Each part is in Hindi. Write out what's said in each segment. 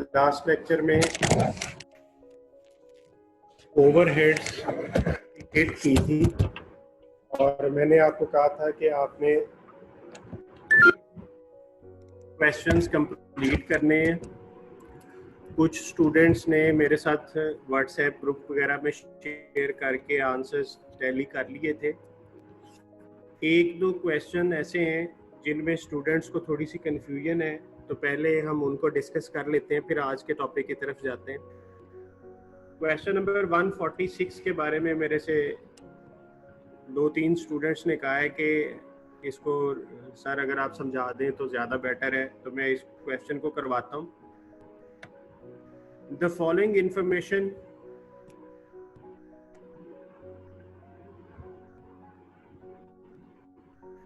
लास्ट लेक्चर में ओवरहेड्स हिट की थी और मैंने आपको कहा था कि आपने क्वेश्चंस कंप्लीट करने हैं। कुछ स्टूडेंट्स ने मेरे साथ व्हाट्सएप ग्रुप वगैरह में शेयर करके आंसर्स टैली कर लिए थे। एक दो क्वेश्चन ऐसे हैं जिनमें स्टूडेंट्स को थोड़ी सी कन्फ्यूजन है, तो पहले हम उनको डिस्कस कर लेते हैं, फिर आज के टॉपिक की तरफ जाते हैं। क्वेश्चन नंबर 146 के बारे में मेरे से दो तीन स्टूडेंट्स ने कहा है कि इसको सर अगर आप समझा दें तो ज़्यादा बेटर है, तो मैं इस क्वेश्चन को करवाता हूँ। The following information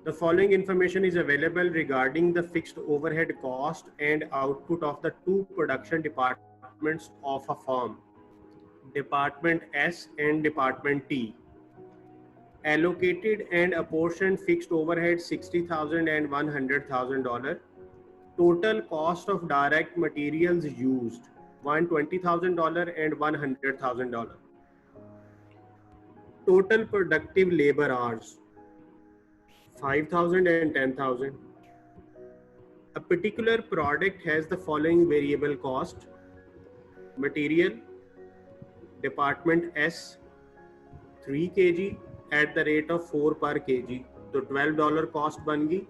The following information is available regarding the fixed overhead cost and output of the two production departments of a firm, Department S and Department T. Allocated and apportioned fixed overhead $60,000 and $100,000. Total cost of direct materials used $120,000 and $100,000. Total productive labor hours 5,000 and 10,000. A particular product has the following variable cost. Material, Department S 3 kg at the rate of 4 per kg, तो $12 कॉस्ट बन गई।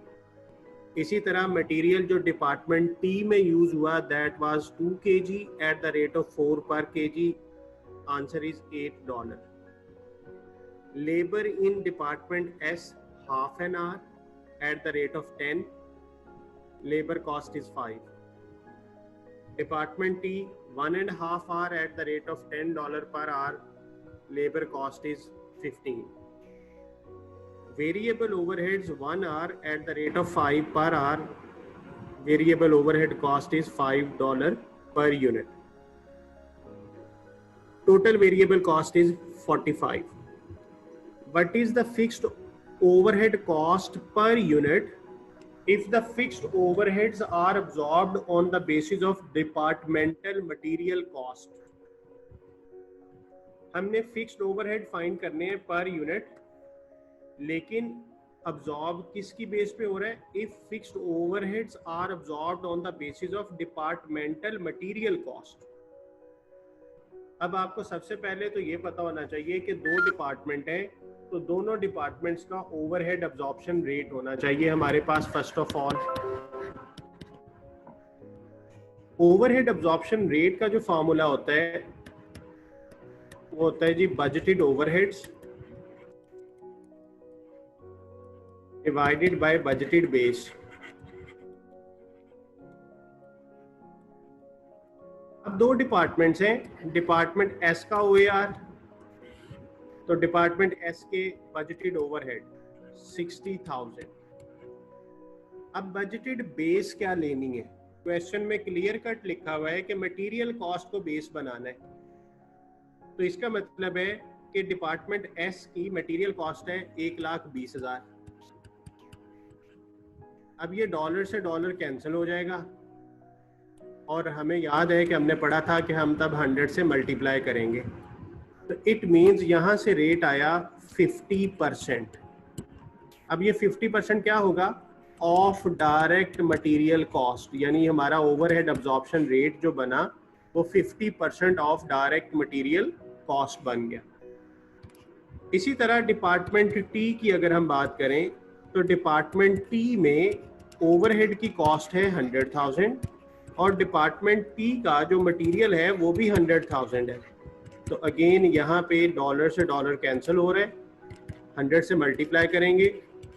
इसी तरह मटेरियल जो डिपार्टमेंट टी में यूज हुआ that was 2 kg at the rate of 4 per kg, answer is $8. Labor in Department S half an hour at the rate of 10, labor cost is 5. Department T 1.5 hour at the rate of $10 per hour, labor cost is 15. Variable overheads 1 hour at the rate of 5 per hour, variable overhead cost is $5 per unit. Total variable cost is 45. What is the fixed overhead cost per unit if the fixed overheads are absorbed on the basis of departmental material cost? हमने फिक्स्ड ओवरहेड फाइंड करने हैं पर यूनिट, लेकिन अब्जॉर्ब किसकी बेस पे हो रहा है? If fixed overheads are absorbed on the basis of departmental material cost. अब आपको सबसे पहले तो ये पता होना चाहिए कि दो डिपार्टमेंट हैं, तो दोनों डिपार्टमेंट्स का ओवरहेड अब्जॉर्प्शन रेट होना चाहिए हमारे पास। First of all overhead absorption rate का जो फॉर्मूला होता है वो होता है जी budgeted overheads divided by budgeted base. अब दो डिपार्टमेंट्स हैं, डिपार्टमेंट एस का ओएआर, तो डिपार्टमेंट एस के बजटेड ओवरहेड 60,000। अब बजटेड बेस क्या लेनी है? क्वेश्चन में क्लियर कट लिखा हुआ है कि मटेरियल कॉस्ट को बेस बनाना है, तो इसका मतलब है कि डिपार्टमेंट एस की मटेरियल कॉस्ट है 1,20,000। अब ये डॉलर से डॉलर कैंसिल हो जाएगा और हमें याद है कि हमने पढ़ा था कि हम तब 100 से मल्टीप्लाई करेंगे, तो इट मीन्स यहाँ से रेट आया 50%। अब ये 50% क्या होगा? ऑफ डायरेक्ट मटेरियल कॉस्ट, यानी हमारा ओवरहेड अब्जॉर्प्शन रेट जो बना वो 50% ऑफ डायरेक्ट मटेरियल कॉस्ट बन गया। इसी तरह डिपार्टमेंट टी की अगर हम बात करें तो डिपार्टमेंट टी में ओवरहेड की कॉस्ट है 100,000 और डिपार्टमेंट टी का जो मटेरियल है वो भी 100,000 है, तो अगेन यहाँ पे डॉलर से डॉलर कैंसिल हो रहा है, 100 से मल्टीप्लाई करेंगे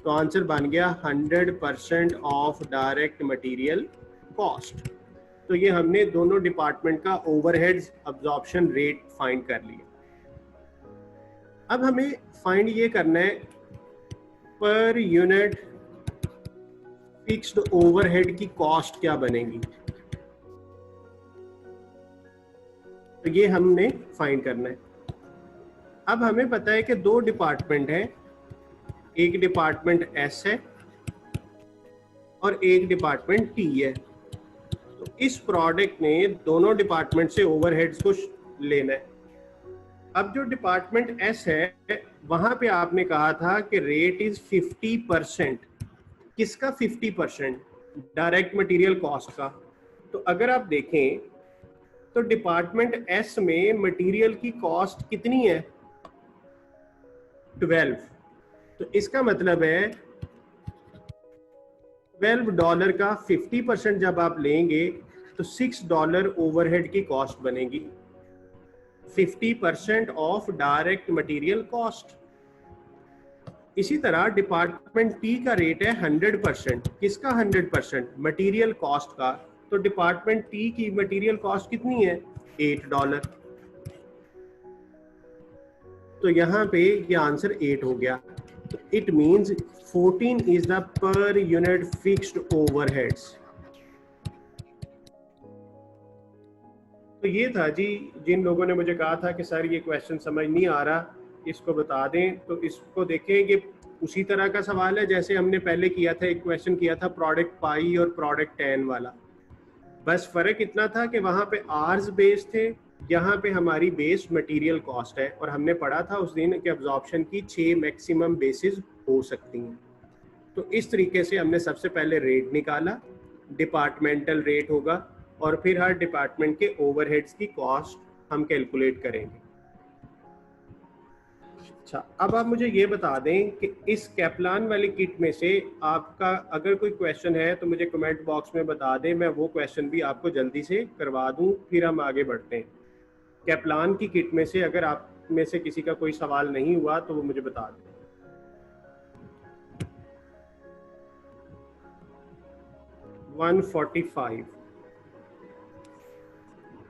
तो आंसर बन गया 100% ऑफ डायरेक्ट मटेरियल कॉस्ट। तो ये हमने दोनों डिपार्टमेंट का ओवरहेड्स अब्जॉर्प्शन रेट फाइंड कर लिया। अब हमें फाइंड ये करना है पर यूनिट फिक्स्ड ओवरहेड की कॉस्ट क्या बनेगी, तो ये हमने फाइंड करना है। अब हमें पता है कि दो डिपार्टमेंट हैं, एक डिपार्टमेंट एस है और एक डिपार्टमेंट टी है, तो इस प्रोडक्ट ने दोनों डिपार्टमेंट से ओवरहेड्स को लेना है। अब जो डिपार्टमेंट एस है वहां पे आपने कहा था कि रेट इज 50%। किसका 50%? डायरेक्ट मटेरियल कॉस्ट का। तो अगर आप देखें तो डिपार्टमेंट एस में मटेरियल की कॉस्ट कितनी है? 12। तो इसका मतलब है $12 का 50% जब आप लेंगे तो $6 ओवरहेड की कॉस्ट बनेगी। 50% ऑफ डायरेक्ट मटेरियल कॉस्ट। इसी तरह डिपार्टमेंट टी का रेट है 100%। किसका 100%? मटेरियल कॉस्ट का। तो डिपार्टमेंट टी की मटेरियल कॉस्ट कितनी है? $8। तो यहाँ पे ये आंसर 8 हो गया। तो it means 14 is the per unit fixed overheads. तो ये था जी, जिन लोगों ने मुझे कहा था कि सर ये क्वेश्चन समझ नहीं आ रहा, इसको बता दें, तो इसको देखें। ये उसी तरह का सवाल है जैसे हमने पहले किया था, एक क्वेश्चन किया था प्रोडक्ट पाई और प्रोडक्ट टैन वाला। बस फर्क इतना था कि वहां पे आर्स बेस थे, यहाँ पे हमारी बेस मटेरियल कॉस्ट है। और हमने पढ़ा था उस दिन कि अब्जॉर्प्शन की 6 मैक्सिमम बेसिस हो सकती हैं। तो इस तरीके से हमने सबसे पहले रेट निकाला, डिपार्टमेंटल रेट होगा, और फिर हर डिपार्टमेंट के ओवरहेड्स की कॉस्ट हम कैलकुलेट करेंगे। अच्छा, अब आप मुझे ये बता दें कि इस कैप्लान वाली किट में से आपका अगर कोई क्वेश्चन है तो मुझे कमेंट बॉक्स में बता दें, मैं वो क्वेश्चन भी आपको जल्दी से करवा दूं, फिर हम आगे बढ़ते हैं। कैप्लान की किट में से अगर आप में से किसी का कोई सवाल नहीं हुआ तो वो मुझे बता दें। $145।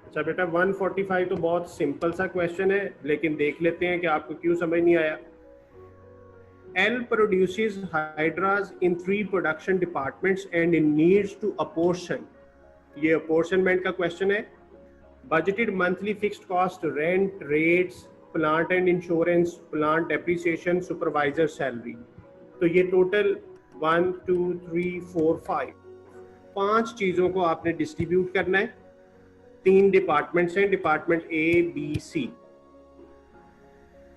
अच्छा बेटा, 145 तो बहुत सिंपल सा क्वेश्चन है, लेकिन देख लेते हैं कि आपको क्यों समझ नहीं आया। L produces hydras in 3 production departments and needs to apportion। ये apportionment का क्वेश्चन है। Budgeted monthly fixed cost, rent, rates, plant and insurance, plant depreciation, supervisor salary। तो ये टोटल 1 2 3 4 5 5 चीजों को आपने डिस्ट्रीब्यूट करना है। 3 डिपार्टमेंट्स हैं, department A B C.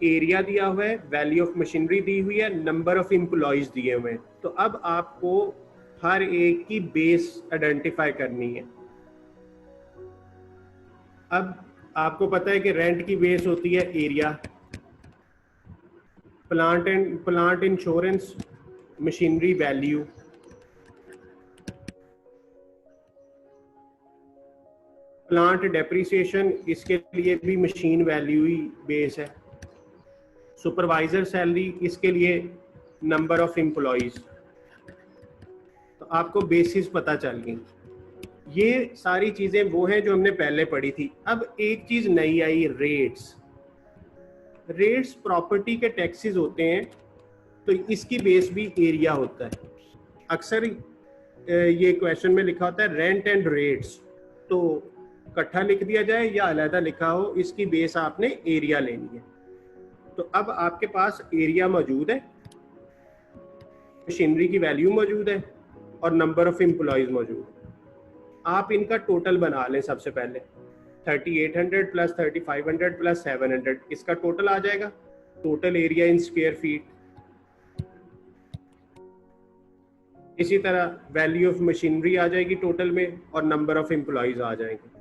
Area दिया हुआ है, वैल्यू ऑफ मशीनरी दी हुई है, नंबर ऑफ एम्प्लॉइज दिए हुए हैं। तो अब आपको हर एक की बेस आइडेंटिफाई करनी है। अब आपको पता है कि रेंट की बेस होती है area, plant insurance machinery value, plant depreciation इसके लिए भी मशीन वैल्यू ही बेस है, सुपरवाइजर सैलरी इसके लिए नंबर ऑफ एम्प्लॉइज। तो आपको बेसिस पता चल गई। ये सारी चीजें वो हैं जो हमने पहले पढ़ी थी। अब एक चीज नई आई, रेट्स। रेट्स प्रॉपर्टी के टैक्सेस होते हैं, तो इसकी बेस भी एरिया होता है। अक्सर ये क्वेश्चन में लिखा होता है रेंट एंड रेट्स, तो इकट्ठा लिख दिया जाए या अलग लिखा हो, इसकी बेस आपने एरिया लेनी है। तो अब आपके पास एरिया मौजूद है, मशीनरी की वैल्यू मौजूद है और नंबर ऑफ एम्प्लॉइज मौजूद है। आप इनका टोटल बना लें। सबसे पहले 3800 प्लस 3500 प्लस 700, इसका टोटल आ जाएगा। Total area in square feet. इसी तरह वैल्यू ऑफ मशीनरी आ जाएगी टोटल में, और नंबर ऑफ एम्प्लॉइज आ जाएंगे।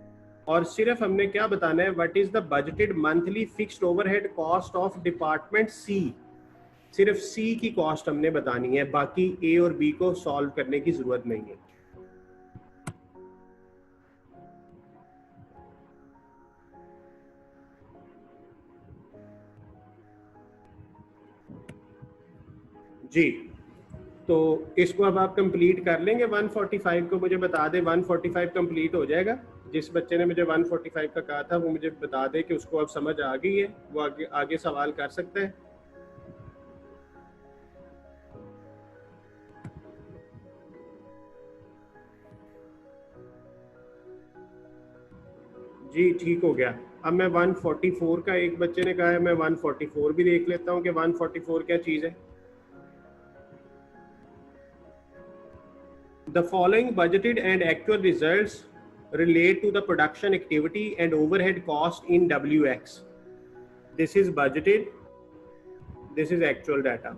और सिर्फ हमने क्या बताना है, what is the budgeted monthly fixed overhead cost of department C. सिर्फ सी की कॉस्ट हमने बतानी है, बाकी ए और बी को सॉल्व करने की जरूरत नहीं है। जी, तो इसको अब आप कंप्लीट कर लेंगे। 145 को मुझे बता दे, 145 कंप्लीट हो जाएगा। जिस बच्चे ने मुझे 145 का कहा था वो मुझे बता दे कि उसको अब समझ आ गई है, वो आगे सवाल कर सकता है। जी ठीक हो गया। अब मैं 144 का, एक बच्चे ने कहा है, मैं 144 भी देख लेता हूँ कि 144 क्या चीज़ है। The following budgeted and actual results relate to the production activity and overhead cost in WX. This is budgeted, this is actual data.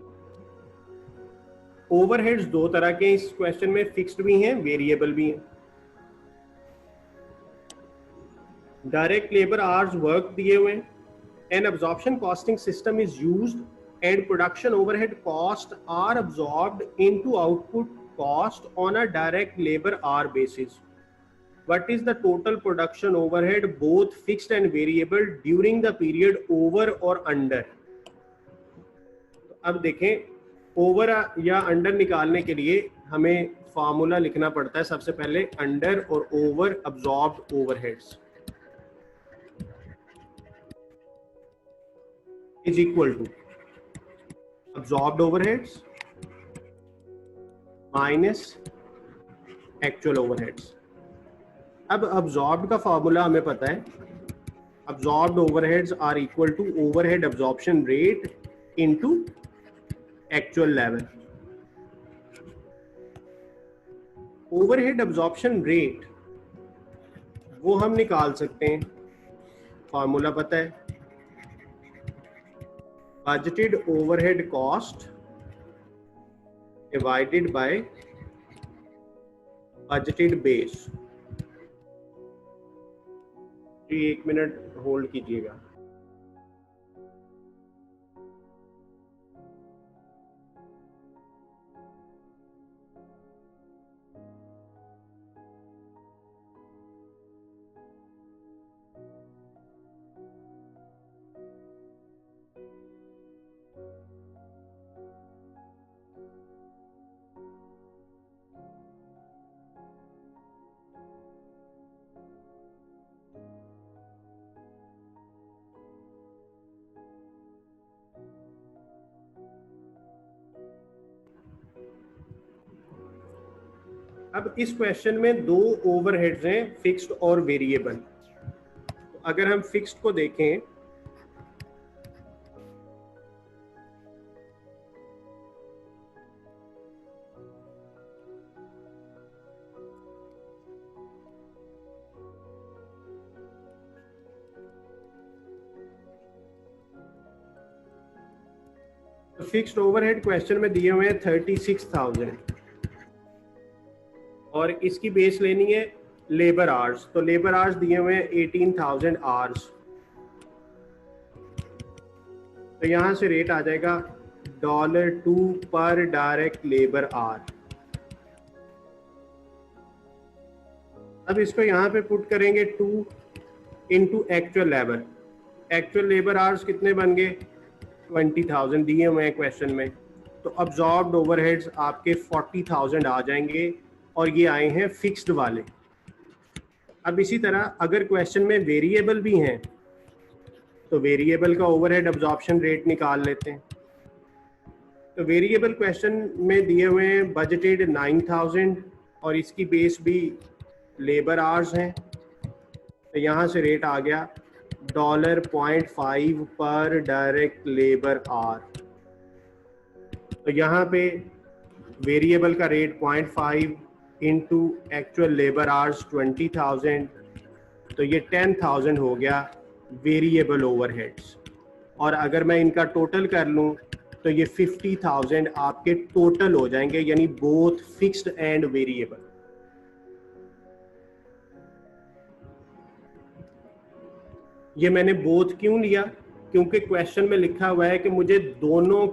Overheads दो तरह के इस क्वेश्चन में, फिक्स्ड भी हैं, वेरिएबल भी हैं. डायरेक्ट लेबर आवर्स वर्क दिए हुए हैं. An absorption costing system is used and production overhead costs are absorbed into output cost on a direct labor hour basis. What is the total production overhead, both fixed and variable, during the period over or under? अब देखें, ओवर या अंडर निकालने के लिए हमें फार्मूला लिखना पड़ता है. सबसे पहले अंडर और over absorbed overheads is equal to absorbed overheads minus actual overheads. अब absorbed का फार्मूला हमें पता है. absorbed overheads are equal to overhead absorption rate into actual level. overhead absorption rate वो हम निकाल सकते हैं. फार्मूला पता है, budgeted overhead cost divided by budgeted base. जी 1 मिनट होल्ड कीजिएगा. अब इस क्वेश्चन में दो ओवरहेड्स हैं, फिक्स्ड और वेरिएबल. तो अगर हम फिक्स्ड को देखें, तो फिक्स्ड ओवरहेड क्वेश्चन में दिए हुए हैं 36,000 और इसकी बेस लेनी है लेबर आवर्स. तो लेबर आवर्स दिए हुए हैं 18,000 आवर्स. तो यहां से रेट आ जाएगा $2 पर डायरेक्ट लेबर आवर. अब इसको यहां पे पुट करेंगे 2 into actual labour. Actual labour hours कितने बन गए? 20,000 दिए हुए हैं क्वेश्चन में. तो अब्सॉर्ब्ड ओवरहेड्स आपके 40,000 आ जाएंगे और ये आए हैं फिक्स्ड वाले. अब इसी तरह अगर क्वेश्चन में वेरिएबल भी हैं तो वेरिएबल का ओवरहेड अब्जॉर्प्शन रेट निकाल लेते हैं. तो वेरिएबल क्वेश्चन में दिए हुए हैं बजटेड 9,000 और इसकी बेस भी लेबर आवर्स हैं. तो यहाँ से रेट आ गया $0.5 पर डायरेक्ट लेबर आवर. तो यहाँ पे वेरिएबल का rate 0.5 into actual labour hours 20,000. तो ये 10,000 हो गया वेरिएबल ओवरहेड्स. और अगर मैं इनका टोटल कर लूँ तो ये 50,000 आपके टोटल हो जाएंगे, यानी बोथ फिक्स्ड एंड वेरिएबल. ये मैंने बोथ क्यों लिया? क्योंकि क्वेश्चन में लिखा हुआ है कि मुझे दोनों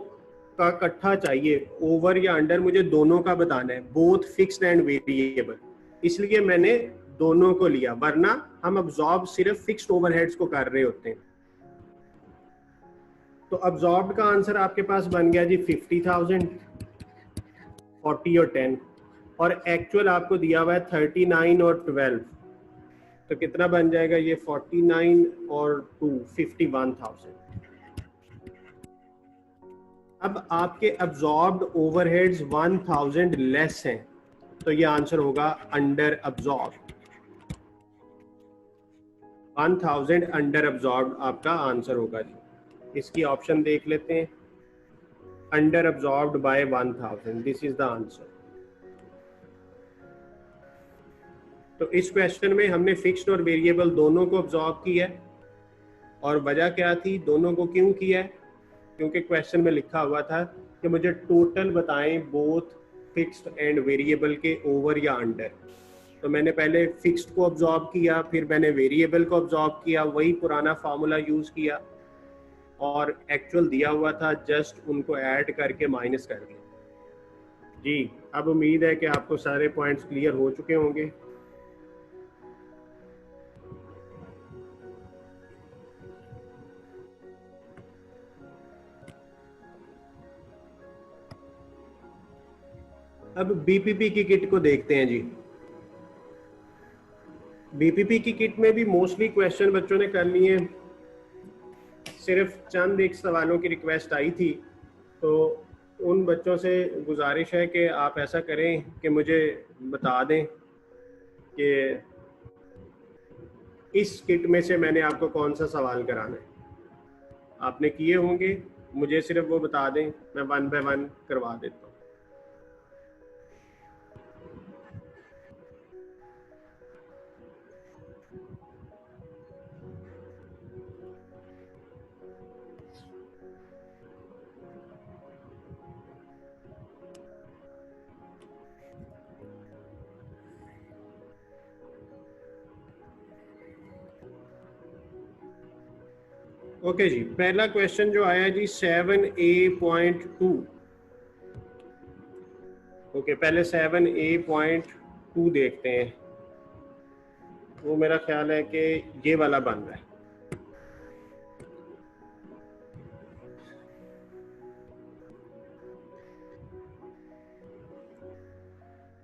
का इकट्ठा चाहिए, ओवर या अंडर मुझे दोनों का बताना है, बोथ फिक्स्ड एंड वेरिएबल. इसलिए मैंने दोनों को लिया, वरना हम अब्सॉर्ब सिर्फ फिक्स्ड ओवरहेड्स को कर रहे होते हैं. तो अब्सॉर्ब्ड का आंसर आपके पास बन गया जी 50,000, 40 और 10. और एक्चुअल आपको दिया हुआ है 39 और 12. तो कितना बन जाएगा ये? 49 और 2 51,000. अब आपके अब्सॉर्ब्ड ओवरहेड्स 1,000 लेस हैं, तो ये आंसर होगा अंडर अब्सॉर्ब्ड. 1,000 अंडर अब्सॉर्ब्ड आपका आंसर होगा जी. इसकी ऑप्शन देख लेते हैं. Under absorbed by 1,000, this is the answer. तो इस क्वेश्चन में हमने फिक्स्ड और वेरिएबल दोनों को ऑब्जॉर्व किया है, और वजह क्या थी, दोनों को क्यों किया है? क्योंकि क्वेश्चन में लिखा हुआ था कि मुझे टोटल बताएं बोथ फिक्स्ड एंड वेरिएबल के ओवर या अंडर। तो मैंने पहले फिक्स्ड को ऑब्जॉर्व किया, फिर मैंने वेरिएबल को ऑब्जॉर्व किया, वही पुराना फार्मूला यूज किया, और एक्चुअल दिया हुआ था, जस्ट उनको ऐड करके माइनस कर दिया। जी, अब उम्मीद है कि आपको सारे पॉइंट्स क्लियर हो चुके होंगे। अब बीपीपी की किट को देखते हैं जी। बीपीपी की किट में भी मोस्टली क्वेश्चन बच्चों ने कर लिए। सिर्फ चंद एक सवालों की रिक्वेस्ट आई थी, तो उन बच्चों से गुजारिश है कि आप ऐसा करें कि मुझे बता दें कि इस किट में से मैंने आपको कौन सा सवाल कराना है। आपने किए होंगे, मुझे सिर्फ वो बता दें, मैं 1 बाय 1 करवा देता हूँ। ओके जी, पहला क्वेश्चन जो आया जी 7A.2। ओके, पहले 7A.2 देखते हैं। वो मेरा ख्याल है कि ये वाला बन रहा है।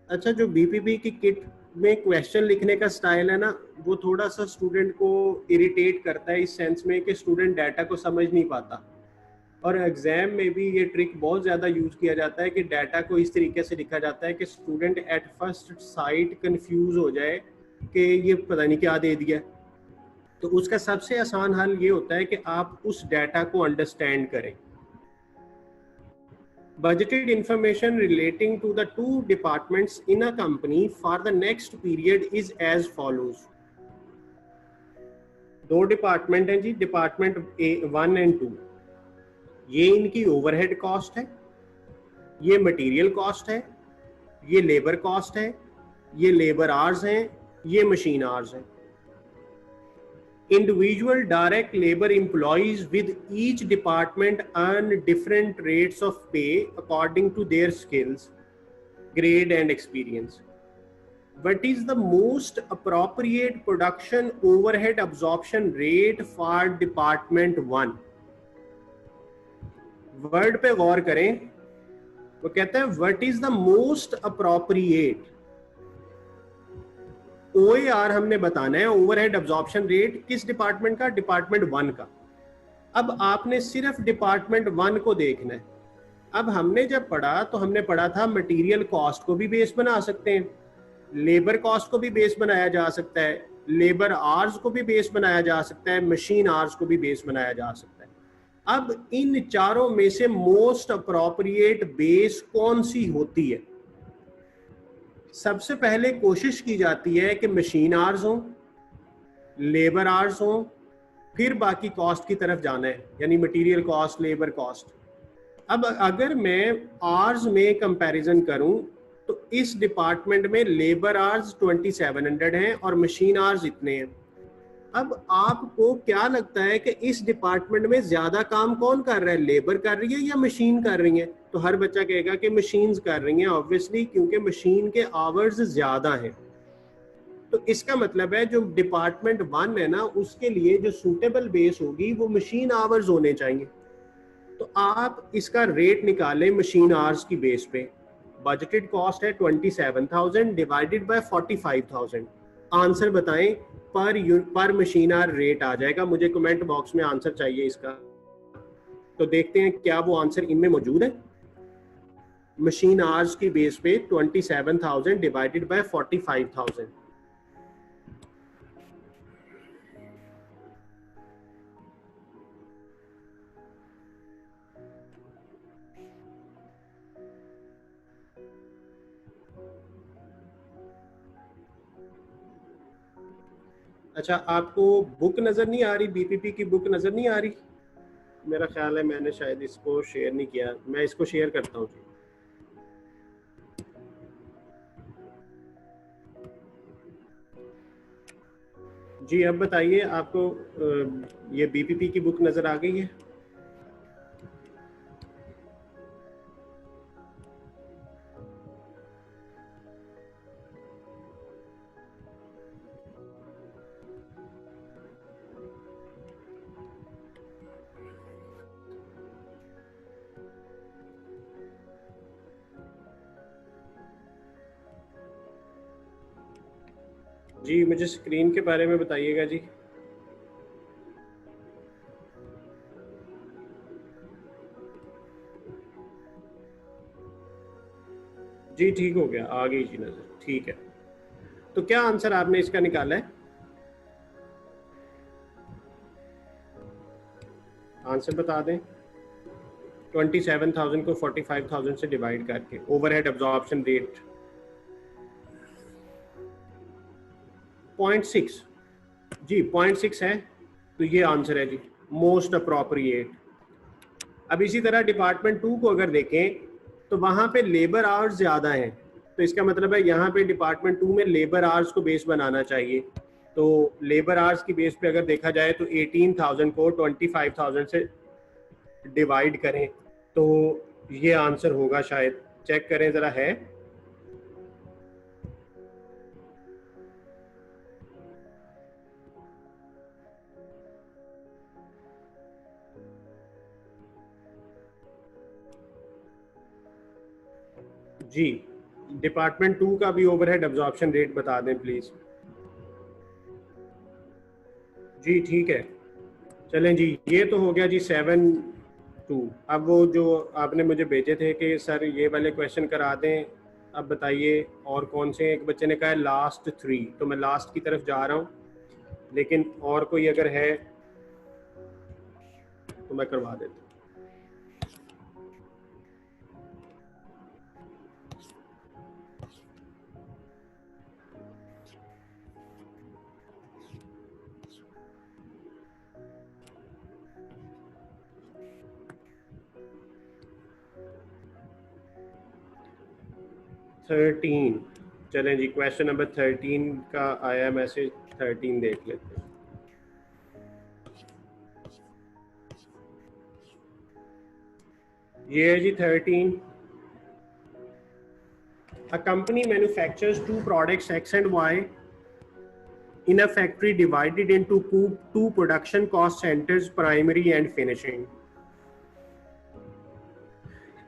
अच्छा, जो बीपीपी की किट में क्वेश्चन लिखने का स्टाइल है ना, वो थोड़ा सा स्टूडेंट को इरिटेट करता है, इस सेंस में कि स्टूडेंट डाटा को समझ नहीं पाता। और एग्जाम में भी ये ट्रिक बहुत ज़्यादा यूज किया जाता है कि डाटा को इस तरीके से लिखा जाता है कि student at first sight confuse हो जाए कि ये पता नहीं क्या दे दिया। तो उसका सबसे आसान हल ये होता है कि आप उस डाटा को अंडरस्टैंड करें। Budgeted information relating to the two departments in a company for the next period is as follows. दो डिपार्टमेंट हैं जी, डिपार्टमेंट 1 एंड 2। ये इनकी ओवरहेड कॉस्ट है, ये मटेरियल कॉस्ट है, ये लेबर कॉस्ट है, ये लेबर आवर्स हैं, ये मशीन आवर्स हैं। Individual direct labor employees with each department earn different rates of pay according to their skills, grade and experience. What is the most appropriate production overhead absorption rate for department 1? Word पे गौर करें, वो कहता है what is the most appropriate. OAR हमने बताना है, ओवरहेड अब्जॉर्प्शन रेट, किस डिपार्टमेंट का? डिपार्टमेंट 1 का। अब आपने सिर्फ डिपार्टमेंट 1 को देखना है। अब हमने जब पढ़ा तो हमने पढ़ा था मटेरियल कॉस्ट को भी बेस बना सकते हैं, लेबर कॉस्ट को भी बेस बनाया जा सकता है, लेबर आवर्स को भी बेस बनाया जा सकता है, मशीन आवर्स को भी बेस बनाया जा सकता है। अब इन चारों में से मोस्ट अप्रोप्रिएट बेस कौन सी होती है? सबसे पहले कोशिश की जाती है कि मशीन आवर्स हो, लेबर आवर्स हो, फिर बाकी कॉस्ट की तरफ जाना है, यानी मटेरियल कॉस्ट, लेबर कॉस्ट। अब अगर मैं आवर्स में कंपैरिजन करूं तो इस डिपार्टमेंट में लेबर आवर्स 2700 हैं और मशीन आवर्स इतने हैं। अब आपको क्या लगता है कि इस डिपार्टमेंट में ज्यादा काम कौन कर रहा है, लेबर कर रही है या मशीन कर रही है? तो हर बच्चा कहेगा कि मशीन्स कर रही हैं, ऑब्वियसली, क्योंकि मशीन के आवर्स ज्यादा हैं। तो इसका मतलब है जो डिपार्टमेंट 1 है ना, उसके लिए जो सूटेबल बेस होगी वो मशीन आवर्स होने चाहिए। तो आप इसका रेट निकालें मशीन आवर्स की बेस पे। बजटेड कॉस्ट है 27,000 डिवाइडेड बाय 45,000। आंसर बताएं, पर मशीन आवर रेट आ जाएगा। मुझे कमेंट बॉक्स में आंसर चाहिए इसका। तो देखते हैं क्या वो आंसर इनमें मौजूद है। मशीन आवर्स की बेस पे 27,000 डिवाइडेड बाय 45,000। अच्छा, आपको बुक नज़र नहीं आ रही? बीपीपी की बुक नज़र नहीं आ रही? मेरा ख्याल है मैंने शायद इसको शेयर नहीं किया, मैं इसको शेयर करता हूँ जी। अब बताइए, आपको ये बीपीपी की बुक नज़र आ गई है? जी, मुझे स्क्रीन के बारे में बताइएगा जी। जी ठीक हो गया, आ गई जी नज़र, ठीक है। तो क्या आंसर आपने इसका निकाला है? आंसर बता दें। 27,000 को 45,000 से डिवाइड करके ओवरहेड एब्जॉर्प्शन रेट 0.6। जी 0.6 है, तो ये आंसर है जी, मोस्ट अप्रोप्रिएट। अब इसी तरह डिपार्टमेंट 2 को अगर देखें तो वहाँ पे लेबर आवर्स ज़्यादा हैं, तो इसका मतलब है यहाँ पे डिपार्टमेंट 2 में लेबर आवर्स को बेस बनाना चाहिए। तो लेबर आवर्स की बेस पे अगर देखा जाए तो 18,000 को 25,000 से डिवाइड करें तो ये आंसर होगा शायद। चेक करें ज़रा, है? जी, डिपार्टमेंट 2 का भी ओवरहेड एब्जॉर्प्शन रेट बता दें प्लीज़। जी ठीक है, चलें जी, ये तो हो गया जी 7-2। अब वो जो आपने मुझे भेजे थे कि सर ये वाले क्वेश्चन करा दें, अब बताइए और कौन से। एक बच्चे ने कहा है लास्ट 3, तो मैं लास्ट की तरफ जा रहा हूँ, लेकिन और कोई अगर है तो मैं करवा देता हूँ। थर्टीन, चलें जी, क्वेश्चन नंबर 13 का आया मैसेज, 13 देख लेते हैं। ये है जी 13। A company manufactures two products X and Y in a factory divided into two production cost centers, primary and finishing.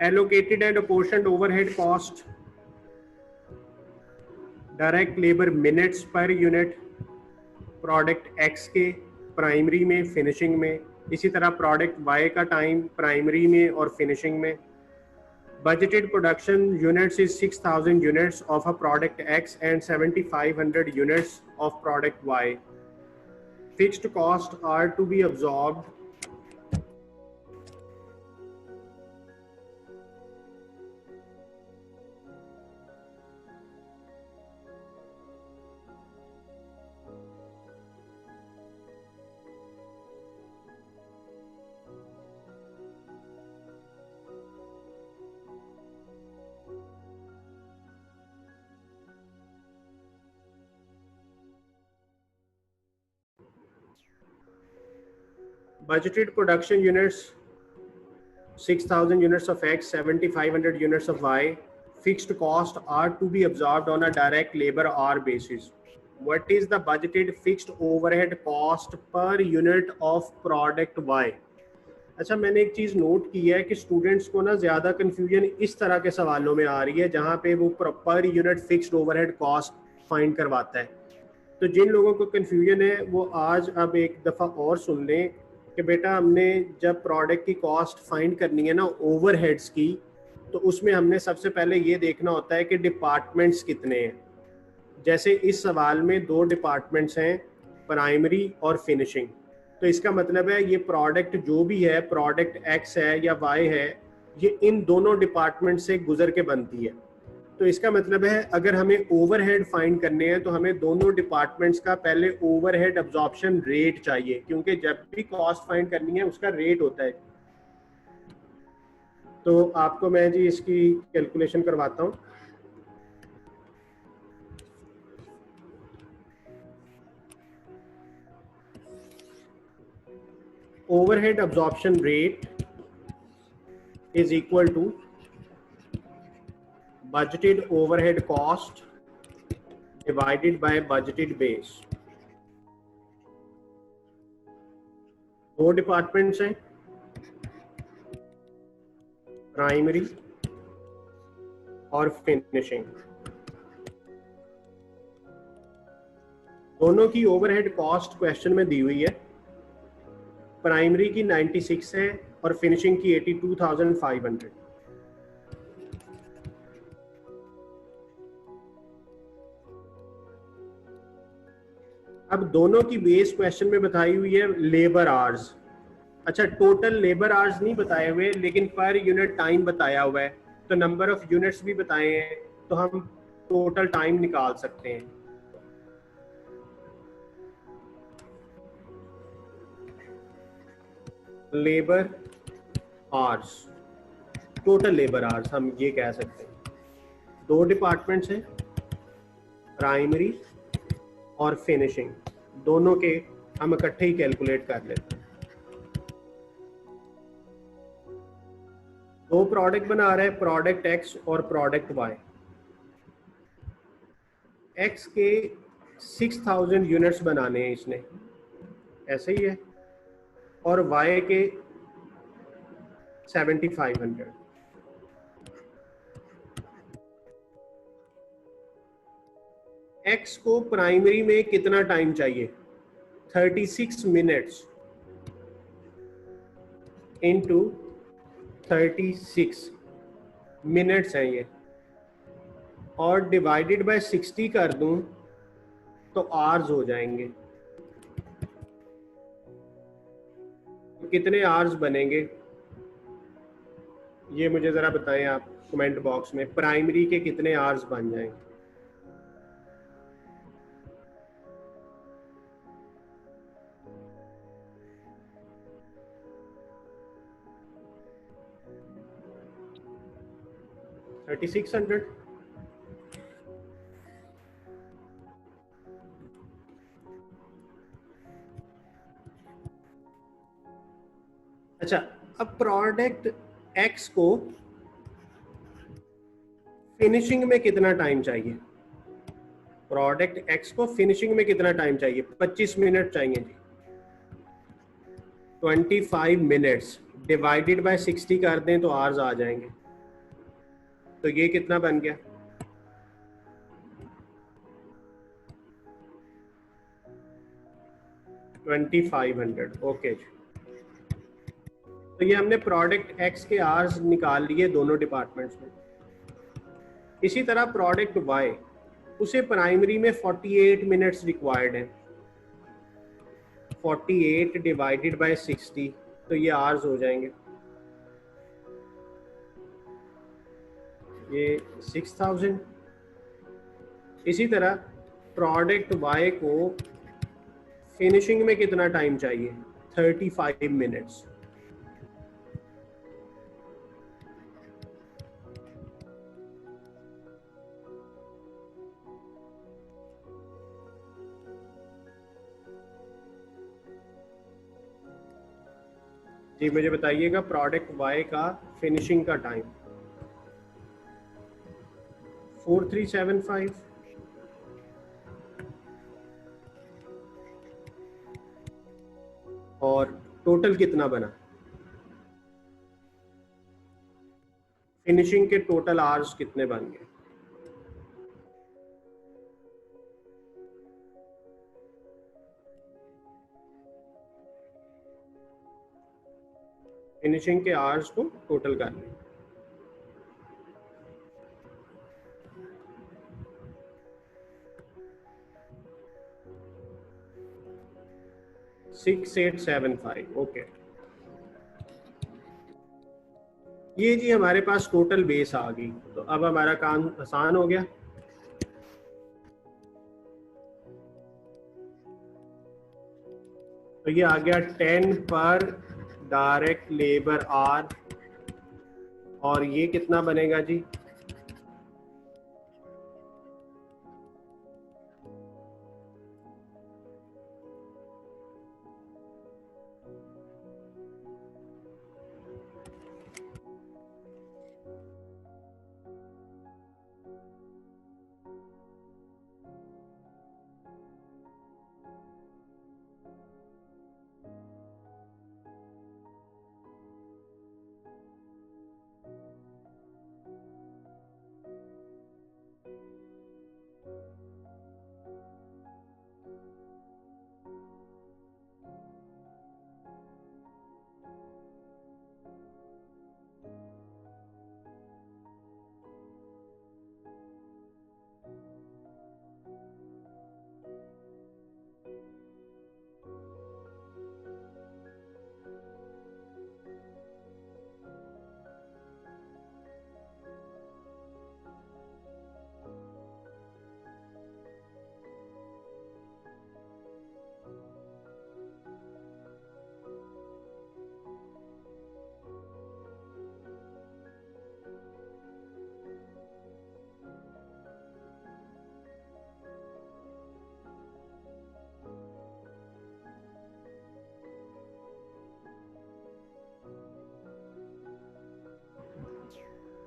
Allocated and apportioned overhead cost, direct labour minutes per unit product X के प्राइमरी में, फिनिशिंग में। इसी तरह प्रोडक्ट Y का टाइम प्राइमरी में और फिनिशिंग में। Budgeted production units is 6,000 units of a product X and 7,500 units of product Y. Fixed costs are to be absorbed budgeted production units 6,000 units of X, 7,500 units of Y. Fixed costs are to be absorbed on a direct labor hour basis. What is the budgeted fixed overhead cost per unit of product Y? अच्छा, मैंने एक चीज़ नोट की है कि स्टूडेंट्स को ना ज़्यादा कन्फ्यूजन इस तरह के सवालों में आ रही है जहाँ पे वो per unit fixed overhead cost find करवाता है। तो जिन लोगों को कन्फ्यूजन है वो आज अब एक दफ़ा और सुन लें कि बेटा हमने जब प्रोडक्ट की कॉस्ट फाइंड करनी है ना ओवरहेड्स की, तो उसमें हमने सबसे पहले ये देखना होता है कि डिपार्टमेंट्स कितने हैं। जैसे इस सवाल में 2 डिपार्टमेंट्स हैं, प्राइमरी और फिनिशिंग। तो इसका मतलब है ये प्रोडक्ट जो भी है, प्रोडक्ट X है या Y है, ये इन दोनों डिपार्टमेंट से गुजर के बनती है। तो इसका मतलब है अगर हमें ओवरहेड फाइंड करने हैं तो हमें दोनों डिपार्टमेंट्स का पहले ओवरहेड अब्जॉर्प्शन रेट चाहिए, क्योंकि जब भी कॉस्ट फाइंड करनी है उसका रेट होता है। तो आपको मैं जी इसकी कैलकुलेशन करवाता हूँ। Overhead absorption rate is equal to budgeted overhead cost divided by budgeted base। दो डिपार्टमेंट्स हैं, प्राइमरी और फिनिशिंग। दोनों की ओवरहेड कॉस्ट क्वेश्चन में दी हुई है। प्राइमरी की 96 है और फिनिशिंग की 82,500। अब दोनों की बेस क्वेश्चन में बताई हुई है लेबर आवर्स। अच्छा, टोटल लेबर आवर्स नहीं बताए हुए, लेकिन पर यूनिट टाइम बताया हुआ है, तो नंबर ऑफ यूनिट्स भी बताए हैं, तो हम टोटल टाइम निकाल सकते हैं। Labour hours, total labour hours हम ये कह सकते हैं। दो डिपार्टमेंट्स हैं, प्राइमरी और फिनिशिंग, दोनों के हम इकट्ठे ही कैलकुलेट कर लेते हैं। दो प्रोडक्ट बना रहे हैं, प्रोडक्ट एक्स और प्रोडक्ट वाई। एक्स के 6000 यूनिट्स बनाने हैं इसने, ऐसे ही है, और वाई के 7500। एक्स को प्राइमरी में कितना टाइम चाहिए? 36 मिनट्स इंटू 36 मिनट्स है ये, और डिवाइडेड बाय 60 कर दूं तो आवर्स हो जाएंगे। तो कितने आवर्स बनेंगे ये मुझे जरा बताएं आप कमेंट बॉक्स में। प्राइमरी के कितने आवर्स बन जाएंगे? $3600। अच्छा, अब प्रोडक्ट एक्स को फिनिशिंग में कितना टाइम चाहिए? प्रोडक्ट एक्स को फिनिशिंग में कितना टाइम चाहिए? 25 मिनट चाहिए जी। 25 मिनट्स डिवाइडेड बाय 60 कर दें तो आवर्स आ जाएंगे। तो ये कितना बन गया? $2500। ओके जी, तो ये हमने प्रोडक्ट एक्स के आवर्स निकाल लिए दोनों डिपार्टमेंट्स में। इसी तरह प्रोडक्ट वाई, उसे प्राइमरी में 48 मिनट्स रिक्वायर्ड है। 48 डिवाइडेड बाय 60, तो ये आवर्स हो जाएंगे। ये 6000। इसी तरह प्रोडक्ट वाई को फिनिशिंग में कितना टाइम चाहिए? 35 मिनट्स। जी मुझे बताइएगा प्रोडक्ट वाई का फिनिशिंग का टाइम। 4375। और टोटल कितना बना? फिनिशिंग के टोटल आवर्स कितने बन गए? फिनिशिंग के आवर्स को टोटल कर लें। $6875। ओके, ये जी हमारे पास टोटल बेस आ गई, तो अब हमारा काम आसान हो गया। तो ये आ गया 10 पर डायरेक्ट लेबर आर, और ये कितना बनेगा जी?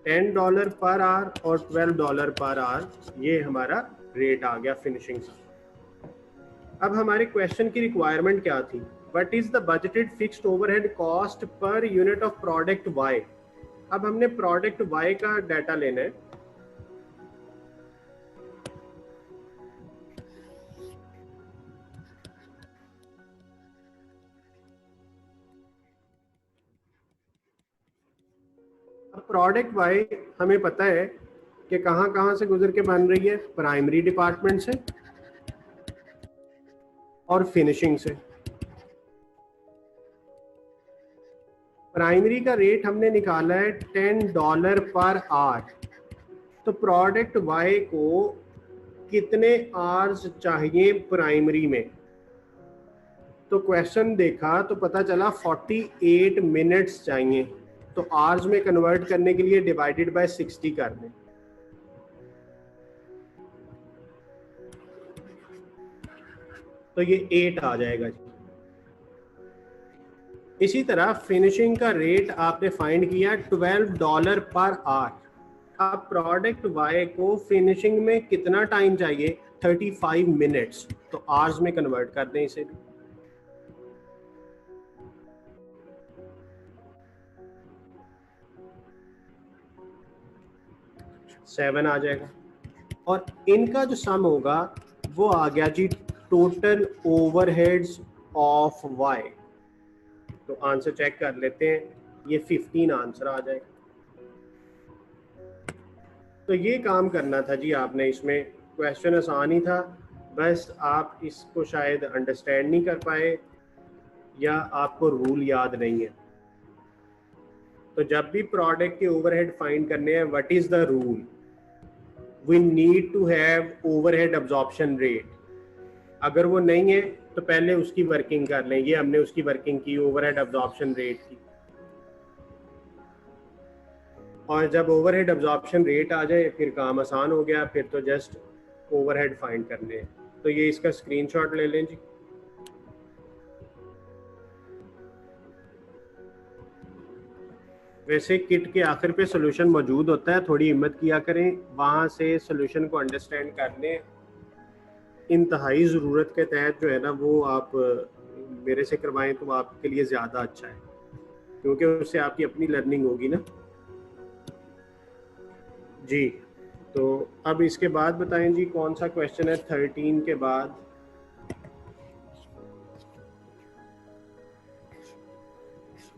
$10 पर आवर और $12 पर आवर, ये हमारा रेट आ गया फिनिशिंग का। अब हमारे क्वेश्चन की रिक्वायरमेंट क्या थी? What is the budgeted fixed overhead cost per unit of product Y. अब हमने प्रोडक्ट वाई का डाटा लेना है। अब प्रोडक्ट वाई हमें पता है कि कहां कहां से गुजर के बन रही है, प्राइमरी डिपार्टमेंट से और फिनिशिंग से। प्राइमरी का रेट हमने निकाला है $10 पर आवर। तो प्रोडक्ट वाई को कितने आवर्स चाहिए प्राइमरी में? तो क्वेश्चन देखा तो पता चला 48 मिनट्स चाहिए। तो आवर्स में कन्वर्ट करने के लिए डिवाइडेड बाय 60 कर दें। तो ये 8 आ जाएगा जी। इसी तरह फिनिशिंग का रेट आपने फाइंड किया $12 पर आवर। अब प्रोडक्ट वाई को फिनिशिंग में कितना टाइम चाहिए? 35 मिनट्स। तो आवर्स में कन्वर्ट कर दें इसे भी। सेवन आ जाएगा। और इनका जो सम होगा वो आ गया जी टोटल ओवरहेड्स ऑफ वाई। तो आंसर चेक कर लेते हैं, ये 15 आंसर आ जाएगा। तो ये काम करना था जी आपने। इसमें क्वेश्चन आसान ही था, बस आप इसको शायद अंडरस्टैंड नहीं कर पाए या आपको रूल याद नहीं है। तो जब भी प्रोडक्ट के ओवरहेड फाइंड करने हैं, what is the rule? We need to have overhead absorption rate. अगर वो नहीं है तो पहले उसकी वर्किंग कर लें। ये हमने उसकी वर्किंग की, ओवरहेड अब्जॉर्प्शन रेट की। और जब ओवरहेड अब्जॉर्प्शन रेट आ जाए फिर काम आसान हो गया, फिर तो जस्ट ओवरहेड फाइंड करने हैं। तो ये इसका स्क्रीनशॉट ले लें जी। वैसे किट के आखिर पे सोल्यूशन मौजूद होता है, थोड़ी हिम्मत किया करें, वहाँ से सोल्यूशन को अंडरस्टैंड कर लें। इंतहाई ज़रूरत के तहत जो है ना वो आप मेरे से करवाएं तो आपके लिए ज़्यादा अच्छा है, क्योंकि उससे आपकी अपनी लर्निंग होगी ना जी। तो अब इसके बाद बताएं जी कौन सा क्वेश्चन है 13 के बाद?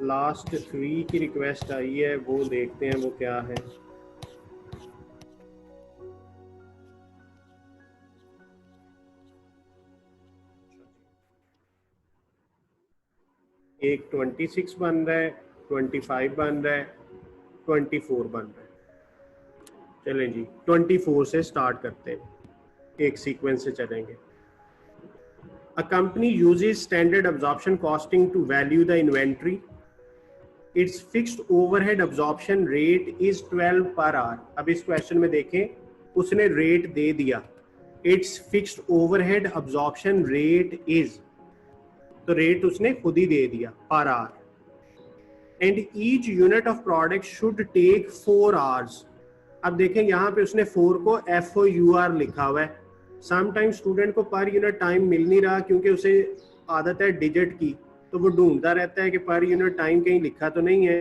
लास्ट 3 की रिक्वेस्ट आई है, वो देखते हैं वो क्या है। एक 26 बन रहा है, 25 बन रहा है, 24 बन रहा है। चलें जी 24 से स्टार्ट करते हैं, एक सीक्वेंस से चलेंगे। A company uses standard absorption costing to value the inventory. Its fixed overhead absorption rate is 12 per hour. अब इस क्वेश्चन में देखें, उसने रेट दे दिया, Its fixed overhead absorption rate is, तो रेट उसने खुद ही दे दिया per hour. And each unit of product should take 4 hours. अब देखें यहाँ पे उसने 4 को FOUR लिखा हुआ है। समटाइम्स स्टूडेंट को पर यूनिट टाइम मिल नहीं रहा क्योंकि उसे आदत है डिजिट की, तो वो ढूंढता रहता है कि पर यूनिट टाइम कहीं लिखा तो नहीं है,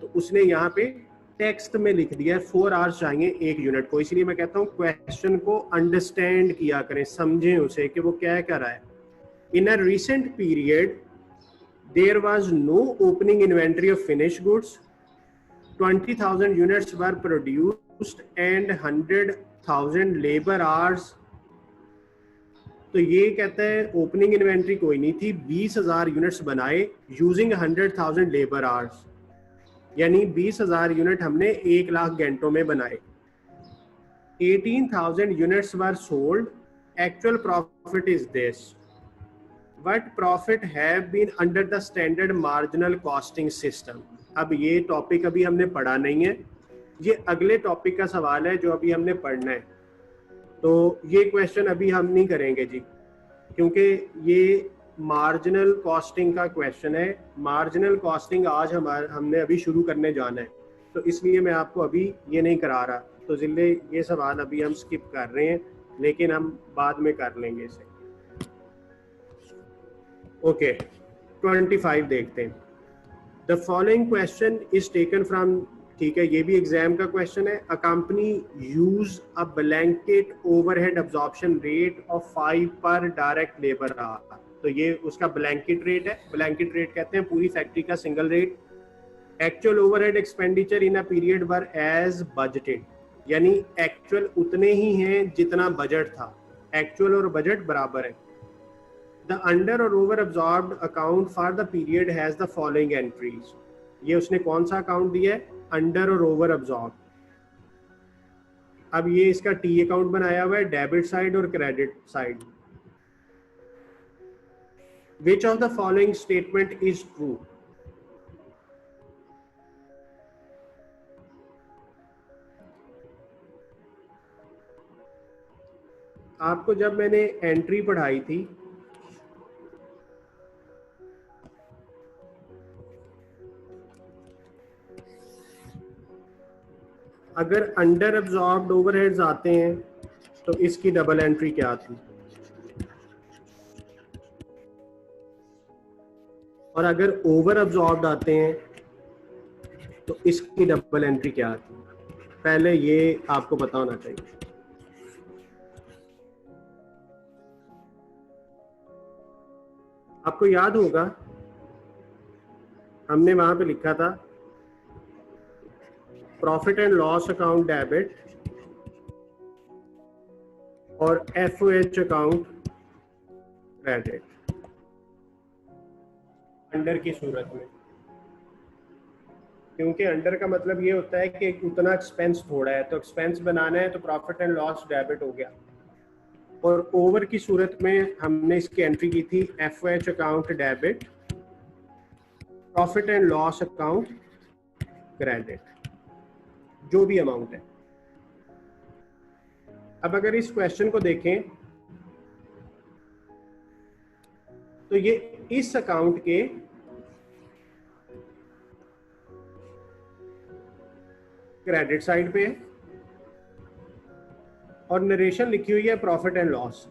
तो उसने यहाँ पे टेक्स्ट में लिख दिया 4 आवर्स चाहिए एक यूनिट को। इसलिए मैं कहता हूँ क्वेश्चन को अंडरस्टैंड किया करें, समझें उसे कि वो क्या कह रहा है। In a recent period there was no opening inventory of finish goods, 20,000 units were produced and 100,000 labor hours। तो ये कहता है ओपनिंग इन्वेंट्री कोई नहीं थी, 20,000 यूनिट्स बनाए यूजिंग 100,000 लेबर आवर्स, यानी 20,000 यूनिट हमने 1 लाख घंटों में बनाए। 18,000 units were sold, actual profit is this, what profit have been under the standard marginal costing system. अब ये टॉपिक अभी हमने पढ़ा नहीं है, ये अगले टॉपिक का सवाल है जो अभी हमने पढ़ना है, तो ये क्वेश्चन अभी हम नहीं करेंगे जी, क्योंकि ये मार्जिनल कॉस्टिंग का क्वेश्चन है। मार्जिनल कॉस्टिंग आज हमने अभी शुरू करने जाना है, तो इसलिए मैं आपको अभी ये नहीं करा रहा, तो जिले ये सवाल अभी हम स्किप कर रहे हैं, लेकिन हम बाद में कर लेंगे इसे। ओके 25 देखते हैं। The following question is taken from, ठीक है ये भी एग्जाम का क्वेश्चन है। A company use a blanket overhead absorption rate of 5 per direct labour hour, तो ये उसका ब्लैंकेट रेट है। ब्लैंकेट रेट कहते हैं पूरी फैक्ट्री का single rate. Actual overhead expenditure in a period were as budgeted, यानी एक्चुअल उतने ही हैं जितना बजट था, एक्चुअल और बजट बराबर है। द अंडर और over absorbed account for the period has the following entries, ये उसने कौन सा अकाउंट दिया है, अंडर और ओवर अब्जॉर्ब। अब ये इसका टी अकाउंट बनाया हुआ है, डेबिट साइड और credit side. Which of the following statement is true, आपको जब मैंने एंट्री पढ़ाई थी अगर अंडर अब्जॉर्ब्ड ओवरहेड्स आते हैं तो इसकी डबल एंट्री क्या थी, और अगर ओवर अब्जॉर्ब्ड आते हैं तो इसकी डबल एंट्री क्या थी, पहले ये आपको पता होना चाहिए। आपको याद होगा हमने वहां पे लिखा था profit and loss account debit और एफओएच अकाउंट क्रेडिट अंडर की सूरत में, क्योंकि अंडर का मतलब ये होता है कि उतना एक्सपेंस थोड़ा है, तो एक्सपेंस बनाना है तो प्रॉफिट एंड लॉस डेबिट हो गया, और ओवर की सूरत में हमने इसकी एंट्री की थी FOH account debit, profit and loss account credit, जो भी अमाउंट है। अब अगर इस क्वेश्चन को देखें तो ये इस अकाउंट के क्रेडिट साइड पे है और नरेशन लिखी हुई है प्रॉफिट एंड लॉस।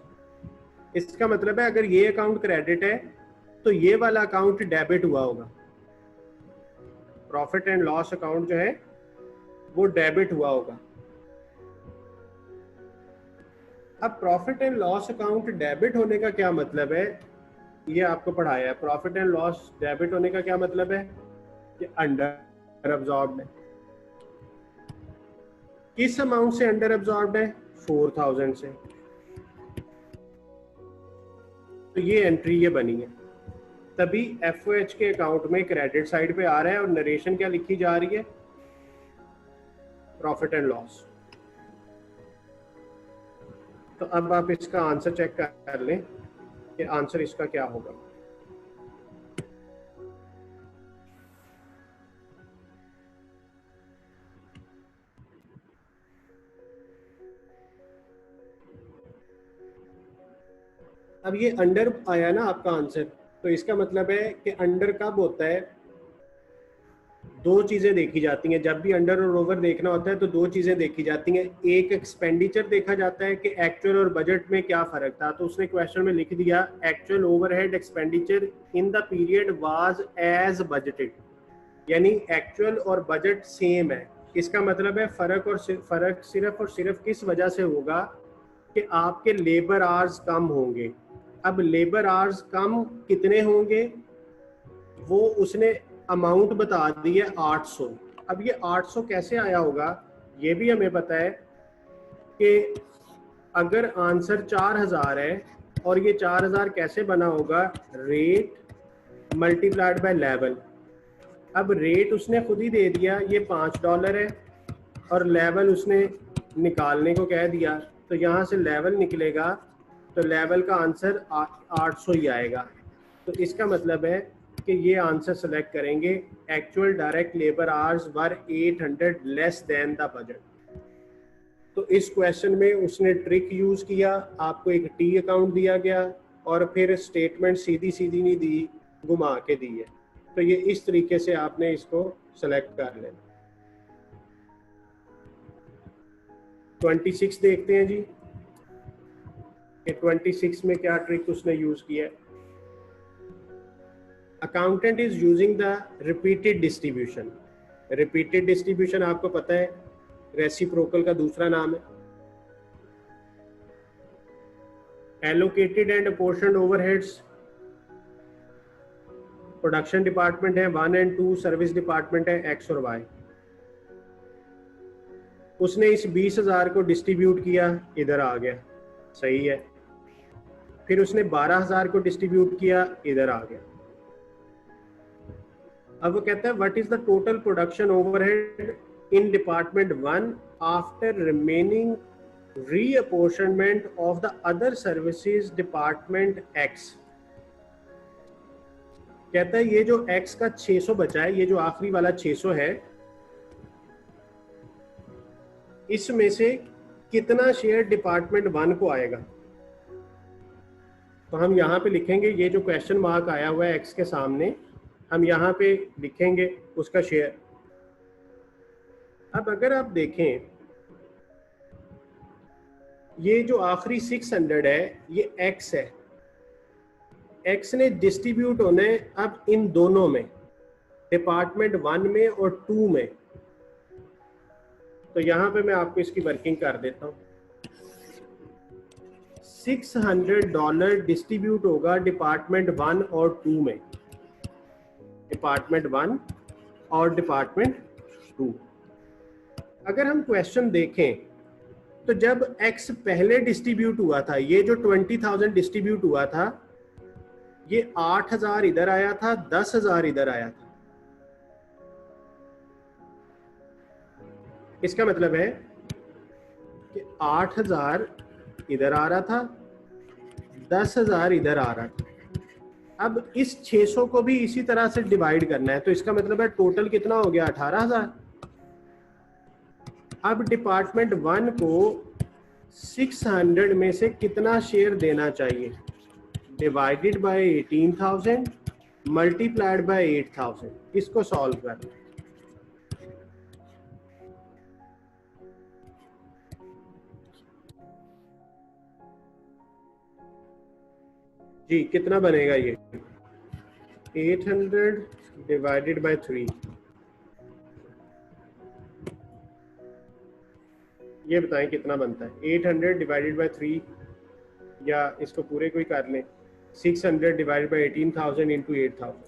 इसका मतलब है अगर ये अकाउंट क्रेडिट है तो ये वाला अकाउंट डेबिट हुआ होगा, प्रॉफिट एंड लॉस अकाउंट जो है वो डेबिट हुआ होगा। अब profit and loss account debit होने का क्या मतलब है, ये आपको पढ़ाया है। प्रॉफिट एंड लॉस डेबिट होने का क्या मतलब है कि अंडर अब्जॉर्ब्ड है। किस अमाउंट से अंडर अब्जॉर्ब्ड है, 4,000 से, तो ये एंट्री ये बनी है। तभी एफओएच के अकाउंट में क्रेडिट साइड पे आ रहा है और नरेशन क्या लिखी जा रही है, प्रॉफिट एंड लॉस। तो अब आप इसका आंसर चेक कर लें कि आंसर इसका क्या होगा। अब ये अंडर आया ना आपका आंसर, तो इसका मतलब है कि अंडर कब होता है, दो चीजें देखी जाती हैं। जब भी अंडर और ओवर देखना होता है तो दो चीजें देखी जाती हैं। एक एक्सपेंडिचर देखा जाता है कि एक्चुअल और बजट में क्या फर्क था। तो उसने क्वेश्चन में लिख दिया actual overhead expenditure in the period was as budgeted, यानी एक्चुअल और बजट सेम है। इसका मतलब है फर्क सिर्फ और सिर्फ किस वजह से होगा कि आपके लेबर आवर्स कम होंगे। अब लेबर आवर्स कम कितने होंगे, वो उसने अमाउंट बता दी है 800। अब ये 800 कैसे आया होगा, ये भी हमें पता है कि अगर आंसर 4000 है और ये 4000 कैसे बना होगा, रेट मल्टीप्लाइड बाय लेवल। अब रेट उसने खुद ही दे दिया, ये $5 है, और लेवल उसने निकालने को कह दिया, तो यहाँ से लेवल निकलेगा, तो लेवल का आंसर 800 ही आएगा। तो इसका मतलब है कि ये आंसर सेलेक्ट करेंगे, actual direct labour hours were 800 less than the budget. तो इस क्वेश्चन में उसने ट्रिक यूज किया, आपको एक टी अकाउंट दिया गया और फिर स्टेटमेंट सीधी सीधी नहीं दी, घुमा के दी है। तो ये इस तरीके से आपने इसको सेलेक्ट कर लेना। 26 देखते हैं जी कि 26 में क्या ट्रिक उसने यूज किया है। Accountant is using the repeated distribution. Repeated distribution आपको पता है रेसिप्रोकल का दूसरा नाम है। Allocated and apportioned overheads, production department है 1 और 2, सर्विस डिपार्टमेंट है X और Y। उसने इस 20,000 को डिस्ट्रीब्यूट किया, इधर आ गया, सही है। फिर उसने 12,000 को डिस्ट्रीब्यूट किया, इधर आ गया। अब वो कहता है what is the total production overhead in department 1 after remaining reapportionment of the other services department X। कहता है ये जो X का 600 बचा है, ये जो आखिरी वाला 600 है, इसमें से कितना शेयर डिपार्टमेंट 1 को आएगा। तो हम यहाँ पे लिखेंगे, ये जो क्वेश्चन मार्क आया हुआ है X के सामने, हम यहाँ पे लिखेंगे उसका शेयर। अब अगर आप देखें, ये जो आखिरी 600 है ये X है, X ने डिस्ट्रीब्यूट होना है अब इन दोनों में, डिपार्टमेंट 1 में और 2 में। तो यहाँ पे मैं आपको इसकी वर्किंग कर देता हूँ। $600 डिस्ट्रीब्यूट होगा डिपार्टमेंट 1 और 2 में, डिपार्टमेंट 1 और डिपार्टमेंट 2। अगर हम क्वेश्चन देखें तो जब X पहले डिस्ट्रीब्यूट हुआ था, ये जो 20,000 डिस्ट्रीब्यूट हुआ था, ये 8,000 इधर आया था, 10,000 इधर आया था। इसका मतलब है कि 8,000 इधर आ रहा था, 10,000 इधर आ रहा था। अब इस 600 को भी इसी तरह से डिवाइड करना है, तो इसका मतलब है टोटल कितना हो गया, 18,000। अब डिपार्टमेंट 1 को 600 में से कितना शेयर देना चाहिए, डिवाइडेड बाय 18,000 मल्टीप्लाइड बाय 8,000। इसको सॉल्व करना है। जी कितना बनेगा ये, 800 डिवाइडेड बाय 3। ये बताएं कितना बनता है, 800 डिवाइडेड बाय 3, या इसको पूरे को ही कर लें, 600 डिवाइडेड बाय 18,000 इंटू 8,000।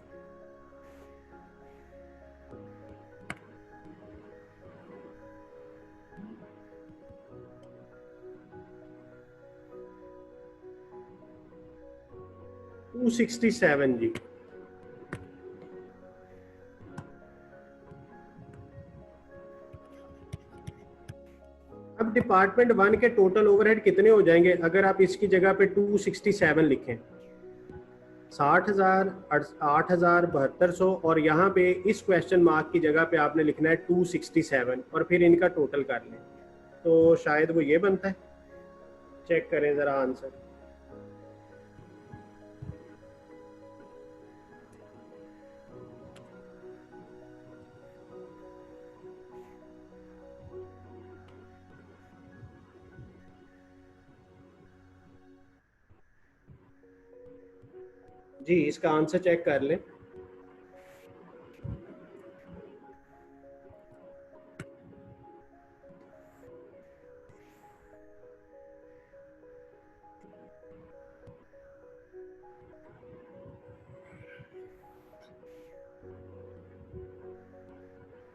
$267 जी। डिपार्टमेंट 1 के टोटल ओवरहेड कितने हो जाएंगे अगर आप इसकी जगह पे 267 लिखें? 60,000, 8,000, 7200, और यहाँ पे इस क्वेश्चन मार्क की जगह पे आपने लिखना है 267 और फिर इनका टोटल कर लें, तो शायद वो ये बनता है। चेक करें ज़रा आंसर। जी, इसका आंसर चेक कर लें।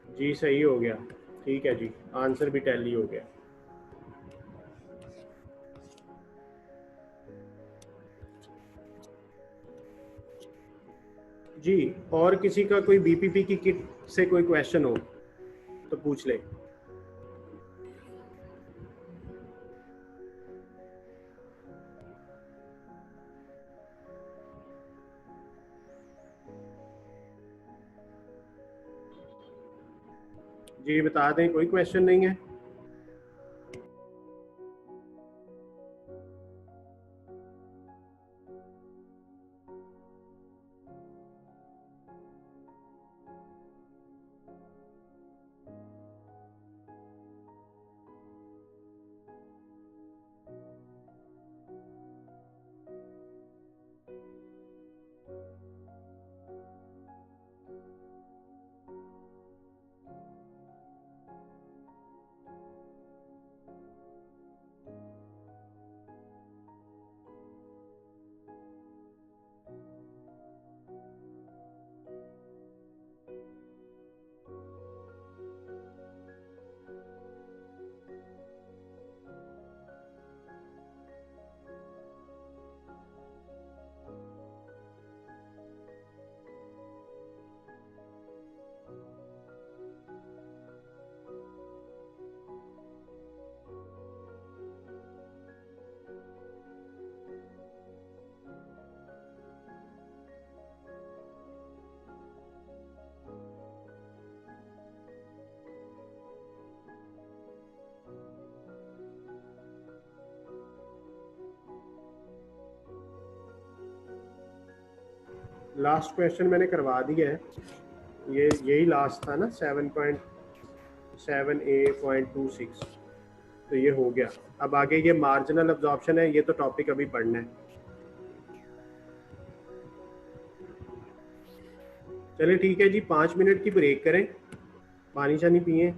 जी सही हो गया, ठीक है जी, आंसर भी टैली हो गया। जी, और किसी का कोई बीपीपी की किट से कोई क्वेश्चन हो तो पूछ ले। जी बता दें, कोई क्वेश्चन नहीं है। लास्ट क्वेश्चन मैंने करवा दिया है, ये यही लास्ट था ना, 7.7a.26, तो ये हो गया। अब आगे ये मार्जिनल अब्जॉर्प्शन है, ये तो टॉपिक अभी पढ़ना है। चलिए ठीक है जी, 5 मिनट की ब्रेक करें, पानी शानी पिए,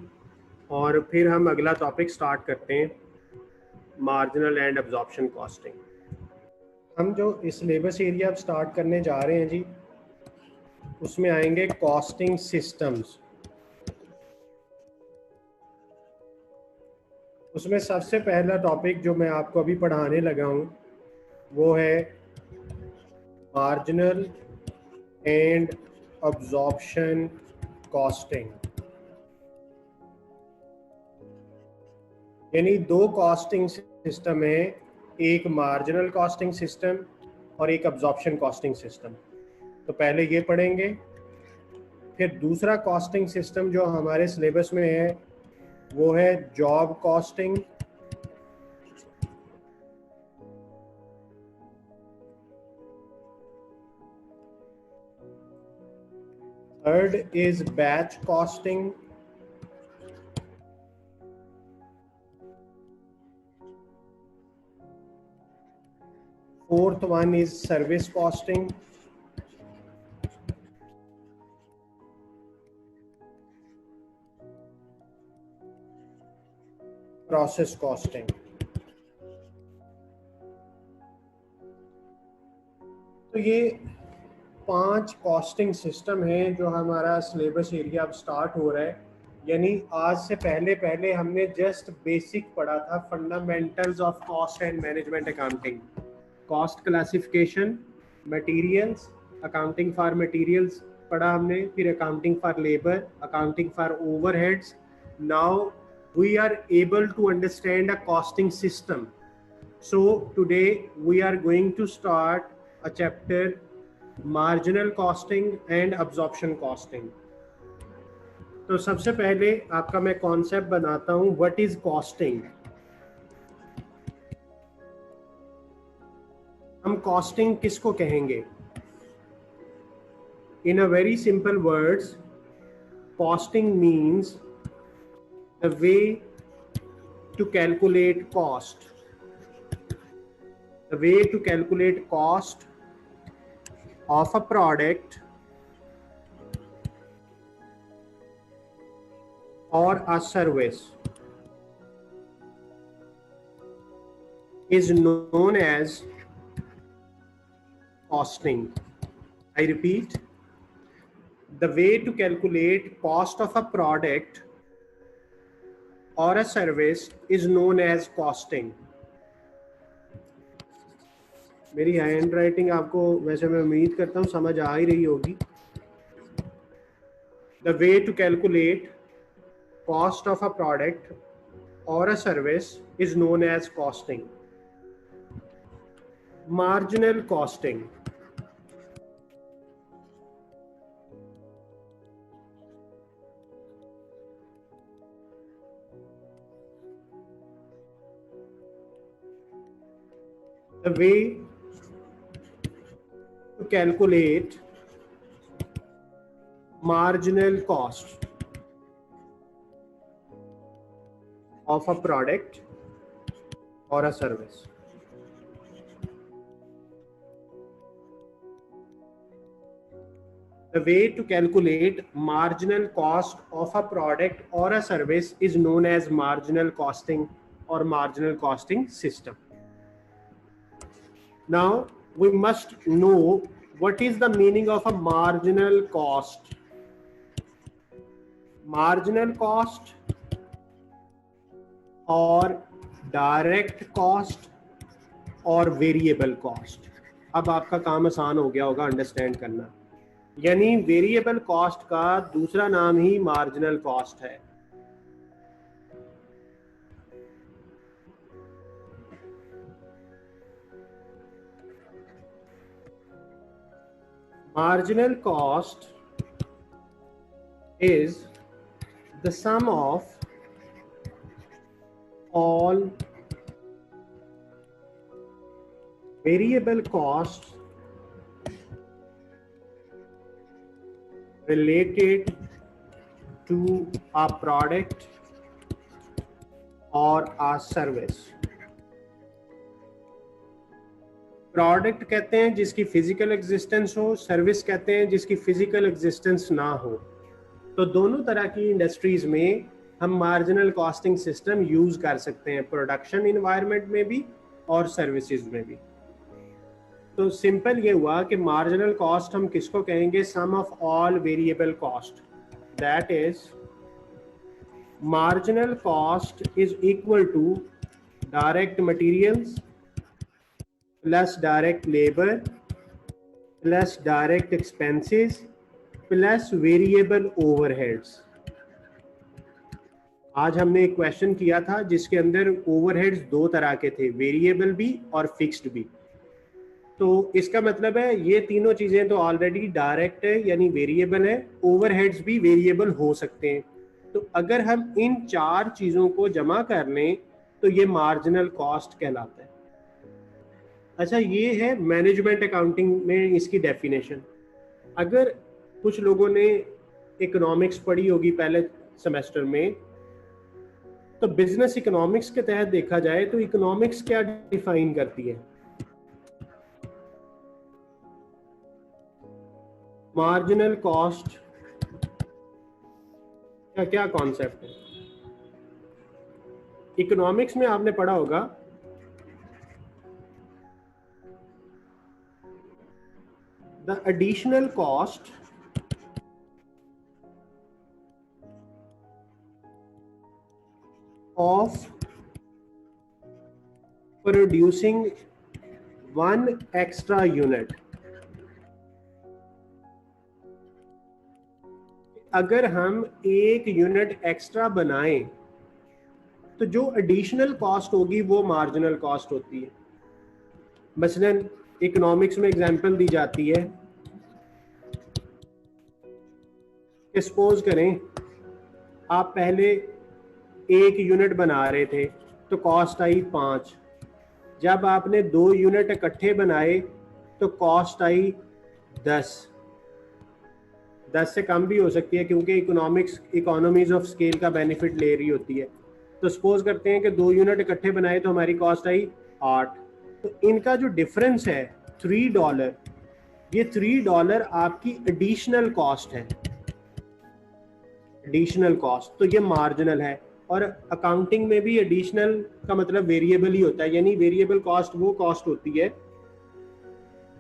और फिर हम अगला टॉपिक स्टार्ट करते हैं, मार्जिनल एंड अब्जॉर्प्शन कॉस्टिंग। हम जो इस सिलेबस एरिया अब स्टार्ट करने जा रहे हैं जी, उसमें आएंगे कॉस्टिंग सिस्टम्स। उसमें सबसे पहला टॉपिक जो मैं आपको अभी पढ़ाने लगा हूँ वो है मार्जिनल एंड अब्जॉर्प्शन कॉस्टिंग। यानी दो कॉस्टिंग सिस्टम है, एक मार्जिनल कॉस्टिंग सिस्टम और एक अब्जॉर्प्शन कॉस्टिंग सिस्टम। तो पहले ये पढ़ेंगे, फिर दूसरा कॉस्टिंग सिस्टम जो हमारे सिलेबस में है वो है job costing, third is batch costing, fourth one is service costing, process costing। तो ये 5 कॉस्टिंग सिस्टम है जो हमारा सिलेबस एरिया अब स्टार्ट हो रहा है। यानी आज से पहले हमने जस्ट बेसिक पढ़ा था, fundamentals of cost and management accounting, cost classification, materials, accounting for materials पढ़ा हमने, फिर accounting for labour, accounting for overheads. Now we are able to understand a costing system. So today we are going to start a chapter marginal costing and absorption costing. तो सबसे पहले आपका मैं कॉन्सेप्ट बनाता हूं, व्हाट इज कॉस्टिंग। हम कॉस्टिंग किसको कहेंगे? In a very simple words, costing means the way to calculate cost, the way to calculate cost of a product or a service is known as costing. I repeat, the way to calculate cost of a product or a service is known as costing. मेरी हैंड राइटिंग आपको वैसे मैं उम्मीद करता हूँ समझ आ ही रही होगी। The way to calculate cost of a product or a service is known as costing. Marginal costing. The way to calculate marginal cost of a product or a service. The way to calculate marginal cost of a product or a service is known as marginal costing or marginal costing system. Now we must know what is the meaning of a marginal cost. Marginal cost और डायरेक्ट कॉस्ट और वेरिएबल कॉस्ट। अब आपका काम आसान हो गया होगा अंडरस्टैंड करना। यानी वेरिएबल कॉस्ट का दूसरा नाम ही मार्जिनल कॉस्ट है। Marginal cost is the sum of all variable costs related to a product or a service. Product कहते हैं जिसकी फिजिकल एग्जिस्टेंस हो, सर्विस कहते हैं जिसकी फिजिकल एग्जिस्टेंस ना हो। तो दोनों तरह की इंडस्ट्रीज में हम मार्जिनल कॉस्टिंग सिस्टम यूज कर सकते हैं, प्रोडक्शन इन्वायरमेंट में भी और सर्विसेज में भी। तो सिंपल ये हुआ कि मार्जिनल कॉस्ट हम किसको कहेंगे? Sum of all variable cost. That is marginal cost is equal to direct materials plus direct labour plus direct expenses plus variable overheads. आज हमने एक क्वेश्चन किया था जिसके अंदर ओवरहेड्स दो तरह के थे, वेरिएबल भी और फिक्स्ड भी। तो इसका मतलब है ये तीनों चीजें तो ऑलरेडी डायरेक्ट है यानी वेरिएबल है, ओवरहेड्स भी वेरिएबल हो सकते हैं। तो अगर हम इन चार चीजों को जमा कर लें तो ये मार्जिनल कॉस्ट कहलाता है। अच्छा, ये है मैनेजमेंट अकाउंटिंग में इसकी डेफिनेशन। अगर कुछ लोगों ने इकोनॉमिक्स पढ़ी होगी पहले सेमेस्टर में, तो बिजनेस इकोनॉमिक्स के तहत देखा जाए तो इकोनॉमिक्स क्या डिफाइन करती है? मार्जिनल कॉस्ट का क्या कॉन्सेप्ट है? इकोनॉमिक्स में आपने पढ़ा होगा the additional cost of producing one extra unit. अगर हम एक यूनिट एक्स्ट्रा बनाएं तो जो एडिशनल कॉस्ट होगी वो मार्जिनल कॉस्ट होती है। मसलन इकोनॉमिक्स में एग्जांपल दी जाती है कि सपोज करें आप पहले 1 यूनिट बना रहे थे तो कॉस्ट आई 5, जब आपने 2 यूनिट इकट्ठे बनाए तो कॉस्ट आई 10 से कम भी हो सकती है क्योंकि इकोनॉमीज ऑफ स्केल का बेनिफिट ले रही होती है। तो सपोज करते हैं कि 2 यूनिट इकट्ठे बनाए तो हमारी कॉस्ट आई 8। तो इनका जो डिफरेंस है $3, ये $3 आपकी एडिशनल कॉस्ट है, एडिशनल कॉस्ट, तो ये मार्जिनल है। और अकाउंटिंग में भी एडिशनल का मतलब वेरिएबल ही होता है, यानी वेरिएबल कॉस्ट वो कॉस्ट होती है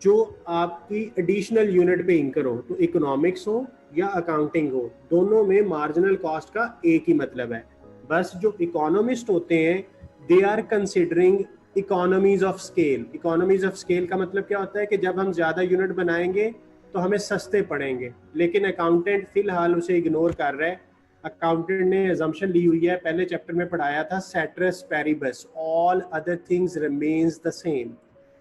जो आपकी एडिशनल यूनिट पे इंकर हो, तो इकोनॉमिक्स हो या अकाउंटिंग हो, दोनों में मार्जिनल कॉस्ट का एक ही मतलब है। बस जो इकोनॉमिस्ट होते हैं they are considering economies of scale. Economies of scale का मतलब क्या होता है कि जब हम ज्यादा यूनिट बनाएंगे तो हमें सस्ते पड़ेंगे, लेकिन अकाउंटेंट फिलहाल उसे इग्नोर कर रहा है। अकाउंटेंट ने अजम्पशन ली हुई है, पहले चैप्टर में पढ़ाया था ceteris paribus, all other things remains the same,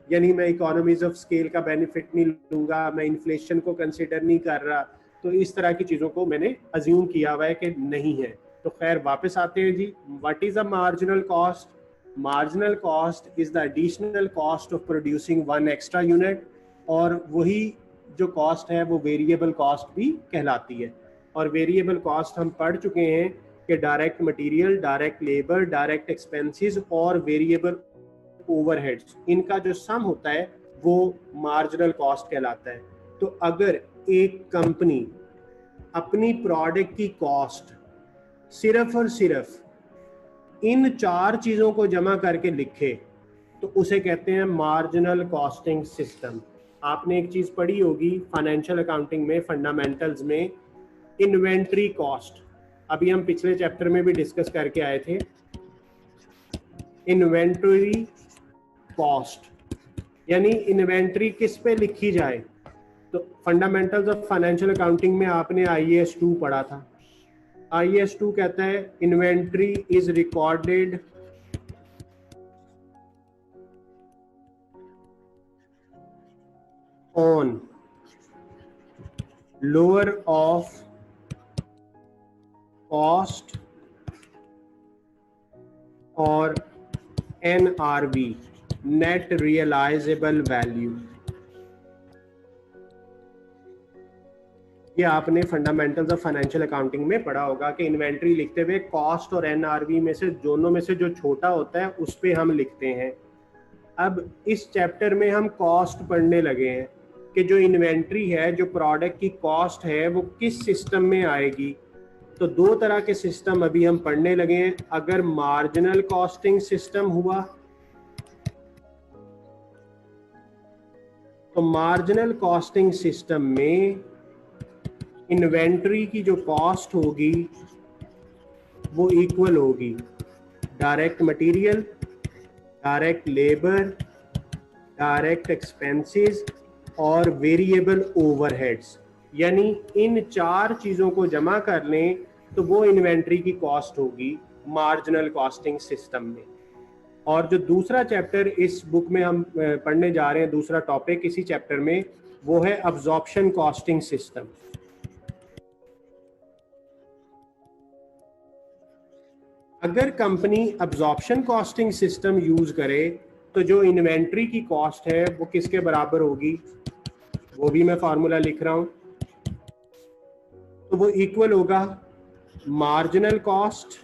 यानी मैं इकोनॉमीज ऑफ स्केल का बेनिफिट नहीं लूंगा, मैं इन्फ्लेशन को कंसिडर नहीं कर रहा, तो इस तरह की चीज़ों को मैंने अज्यूम किया हुआ है कि नहीं है। तो खैर वापस आते हैं जी, what is a marginal cost? Marginal cost is the additional cost of producing 1 extra unit, और वही जो कॉस्ट है वो वेरिएबल कॉस्ट भी कहलाती है। और वेरिएबल कॉस्ट हम पढ़ चुके हैं कि direct material, direct labour, direct expenses और वेरिएबल ओवरहेड्स, इनका जो सम होता है वो मार्जिनल कॉस्ट कहलाता है। तो अगर एक कंपनी अपनी प्रोडक्ट की कॉस्ट सिर्फ और सिर्फ इन 4 चीज़ों को जमा करके लिखे तो उसे कहते हैं मार्जिनल कॉस्टिंग सिस्टम। आपने एक चीज़ पढ़ी होगी फाइनेंशियल अकाउंटिंग में, फंडामेंटल्स में, इन्वेंट्री कॉस्ट, अभी हम पिछले चैप्टर में भी डिस्कस करके आए थे। इन्वेंट्री कॉस्ट यानी इन्वेंट्री किस पे लिखी जाए, तो फंडामेंटल्स ऑफ फाइनेंशियल अकाउंटिंग में आपने IAS 2 पढ़ा था। IAS 2 कहता है inventory is recorded on lower of cost और NRV, नेट रियलाइजेबल वैल्यू। ये आपने फंडामेंटल्स ऑफ फाइनेंशियल अकाउंटिंग में पढ़ा होगा कि इन्वेंट्री लिखते हुए कॉस्ट और NRV में से दोनों में से जो छोटा होता है उस पे हम लिखते हैं। अब इस चैप्टर में हम कॉस्ट पढ़ने लगे हैं कि जो इन्वेंट्री है, जो प्रोडक्ट की कॉस्ट है, वो किस सिस्टम में आएगी। तो 2 तरह के सिस्टम अभी हम पढ़ने लगे हैं। अगर मार्जिनल कॉस्टिंग सिस्टम हुआ तो मार्जिनल कॉस्टिंग सिस्टम में इन्वेंट्री की जो कॉस्ट होगी वो इक्वल होगी direct material, direct labour, direct expenses और वेरिएबल ओवरहेड्स, यानी इन 4 चीज़ों को जमा कर लें तो वो इन्वेंट्री की कॉस्ट होगी मार्जिनल कॉस्टिंग सिस्टम में। और जो दूसरा चैप्टर इस बुक में हम पढ़ने जा रहे हैं, दूसरा टॉपिक इसी चैप्टर में, वो है अब्जॉर्प्शन कॉस्टिंग सिस्टम। अगर company absorption costing system use करे तो जो इन्वेंट्री की कॉस्ट है वो किसके बराबर होगी, वो भी मैं फार्मूला लिख रहा हूं, तो वो इक्वल होगा marginal cost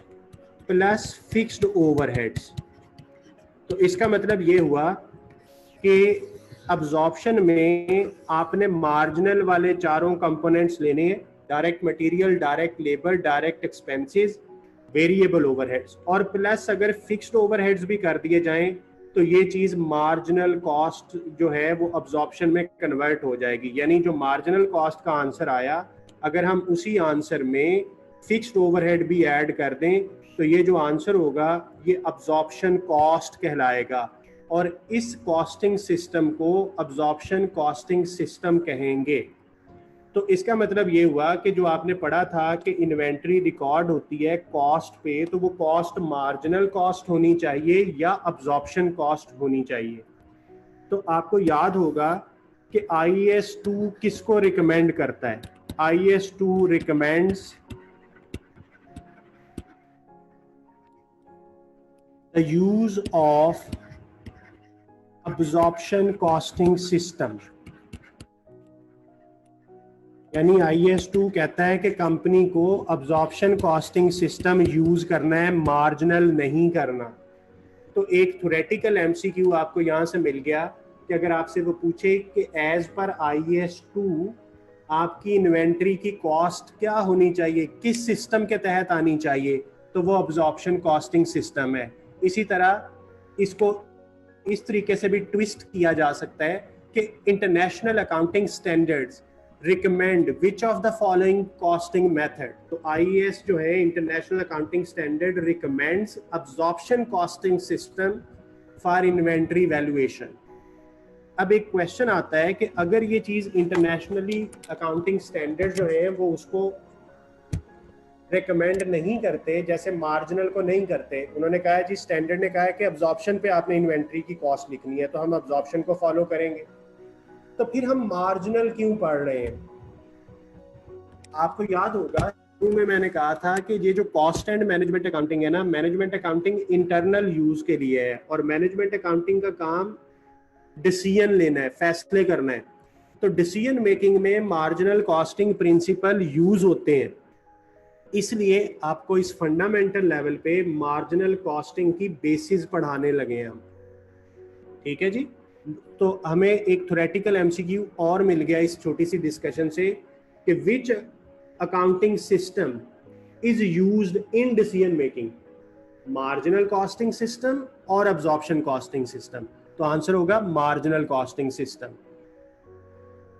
plus fixed overheads. तो इसका मतलब ये हुआ कि अब्जॉर्प्शन में आपने मार्जिनल वाले 4 कंपोनेंट्स लेने हैं, direct material, direct labour, direct expenses, variable overheads, और प्लस अगर फिक्स्ड ओवरहेड्स भी कर दिए जाएं तो ये चीज़ मार्जिनल कॉस्ट जो है वो अब्जॉर्प्शन में कन्वर्ट हो जाएगी। यानी जो मार्जिनल कॉस्ट का आंसर आया, अगर हम उसी आंसर में फिक्स्ड ओवरहेड भी ऐड कर दें तो ये जो आंसर होगा ये अब्जॉर्प्शन कॉस्ट कहलाएगा। और इस कॉस्टिंग सिस्टम को अब्जॉर्प्शन कॉस्टिंग सिस्टम कहेंगे। तो इसका मतलब ये हुआ कि जो आपने पढ़ा था कि इन्वेंट्री रिकॉर्ड होती है कॉस्ट पे, तो वो कॉस्ट मार्जिनल कॉस्ट होनी चाहिए या अब्जॉर्प्शन कॉस्ट होनी चाहिए। तो आपको याद होगा कि IAS2 किसको रिकमेंड करता है? IAS2 recommends the use of absorption costing system. यानी IAS2 कहता है कि कंपनी को अब्जॉर्प्शन कॉस्टिंग सिस्टम यूज करना है, मार्जिनल नहीं करना। तो एक थ्योरेटिकल MCQ आपको यहां से मिल गया कि अगर आपसे वो पूछे कि एज पर IAS2 आपकी इन्वेंट्री की कॉस्ट क्या होनी चाहिए, किस सिस्टम के तहत आनी चाहिए, तो वो अब्जॉर्प्शन कॉस्टिंग सिस्टम है। इसी तरह इसको इस तरीके से भी ट्विस्ट किया जा सकता है कि international accounting standards recommend which of the following costing method. तो IAS जो है, international accounting standard, recommends absorption costing system for inventory valuation. अब एक क्वेश्चन आता है कि अगर ये चीज इंटरनेशनली अकाउंटिंग स्टैंडर्ड जो है वो उसको रिकमेंड नहीं करते, जैसे मार्जिनल को नहीं करते, उन्होंने कहा है जी, स्टैंडर्ड ने कहा है कि अब्जॉर्प्शन पे आपने इन्वेंट्री की कॉस्ट लिखनी है, तो हम अब्जॉर्प्शन को फॉलो करेंगे, तो फिर हम मार्जिनल क्यों पढ़ रहे हैं? आपको याद होगा शुरू में मैंने कहा था कि ये जो कॉस्ट एंड मैनेजमेंट अकाउंटिंग है ना, मैनेजमेंट अकाउंटिंग इंटरनल यूज के लिए है, और मैनेजमेंट अकाउंटिंग का काम डिसीजन लेना है, फैसले करना है। तो डिसीजन मेकिंग में मार्जिनल कॉस्टिंग प्रिंसिपल यूज होते हैं, इसलिए आपको इस फंडामेंटल लेवल पे मार्जिनल कॉस्टिंग की बेसिस पढ़ाने लगे हम। ठीक है जी। तो हमें एक थ्योरेटिकल MCQ और मिल गया इस छोटी सी डिस्कशन से कि which accounting system is used in decision making, marginal costing system और अब्जॉर्प्शन कॉस्टिंग सिस्टम। तो आंसर होगा मार्जिनल कॉस्टिंग सिस्टम।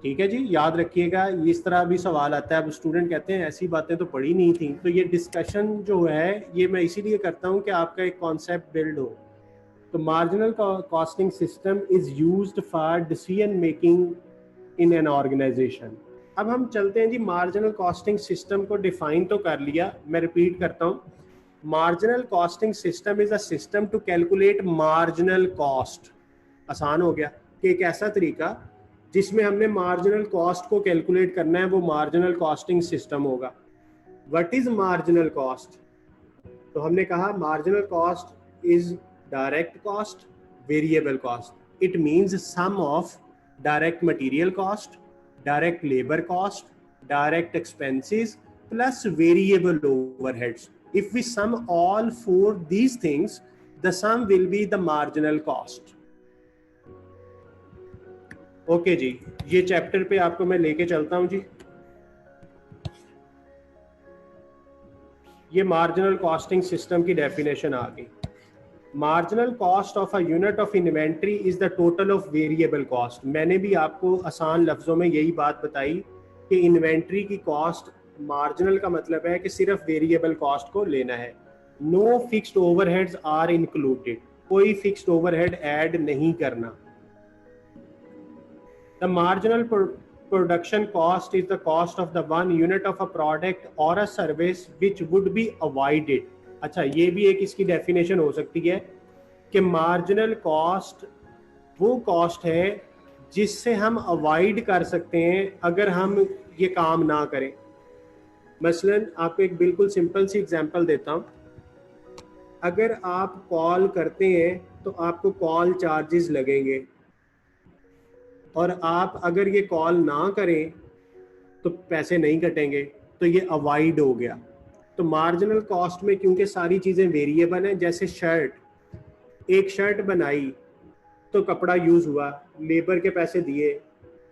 ठीक है जी, याद रखिएगा, इस तरह भी सवाल आता है। अब स्टूडेंट कहते हैं ऐसी बातें तो पढ़ी नहीं थी, तो ये डिस्कशन जो है ये मैं इसीलिए करता हूं कि आपका एक कॉन्सेप्ट बिल्ड हो। तो marginal costing system is used for decision making in an organisation. अब हम चलते हैं जी, मार्जिनल कॉस्टिंग सिस्टम को डिफाइन तो कर लिया, मैं रिपीट करता हूं। Marginal costing system is a system to calculate marginal cost. आसान हो गया कि एक ऐसा तरीका जिसमें हमने मार्जिनल कॉस्ट को कैलकुलेट करना है, वो मार्जिनल कॉस्टिंग सिस्टम होगा। What is marginal cost? तो हमने कहा marginal cost is direct cost, variable cost. It means sum of direct material cost, direct labour cost, direct expenses plus variable overheads. If we sum all four these things, the sum will be the marginal cost. Okay जी, ये चैप्टर पे आपको मैं लेके चलता हूं जी। ये मार्जिनल कॉस्टिंग सिस्टम की डेफिनेशन आ गई। Marginal cost of a unit of inventory is the total of variable cost. मैंने भी आपको आसान लफ्जों में यही बात बताई कि इन्वेंट्री की कॉस्ट, मार्जिनल का मतलब है कि सिर्फ वेरिएबल कॉस्ट को लेना है। No fixed overheads are included, कोई फिक्स्ड ओवरहेड ऐड नहीं करना। The marginal production cost is the cost of the one unit of a product or a service which would be avoided। अच्छा, ये भी एक इसकी डेफिनेशन हो सकती है कि मार्जिनल कॉस्ट वो कॉस्ट है जिससे हम अवॉइड कर सकते हैं अगर हम ये काम ना करें। मसलन आपको एक बिल्कुल सिंपल सी एग्जांपल देता हूँ। अगर आप कॉल करते हैं तो आपको कॉल चार्जेस लगेंगे, और आप अगर ये कॉल ना करें तो पैसे नहीं कटेंगे, तो ये अवॉइड हो गया। तो मार्जिनल कॉस्ट में क्योंकि सारी चीज़ें वेरिएबल हैं, जैसे शर्ट, एक शर्ट बनाई तो कपड़ा यूज़ हुआ, लेबर के पैसे दिए,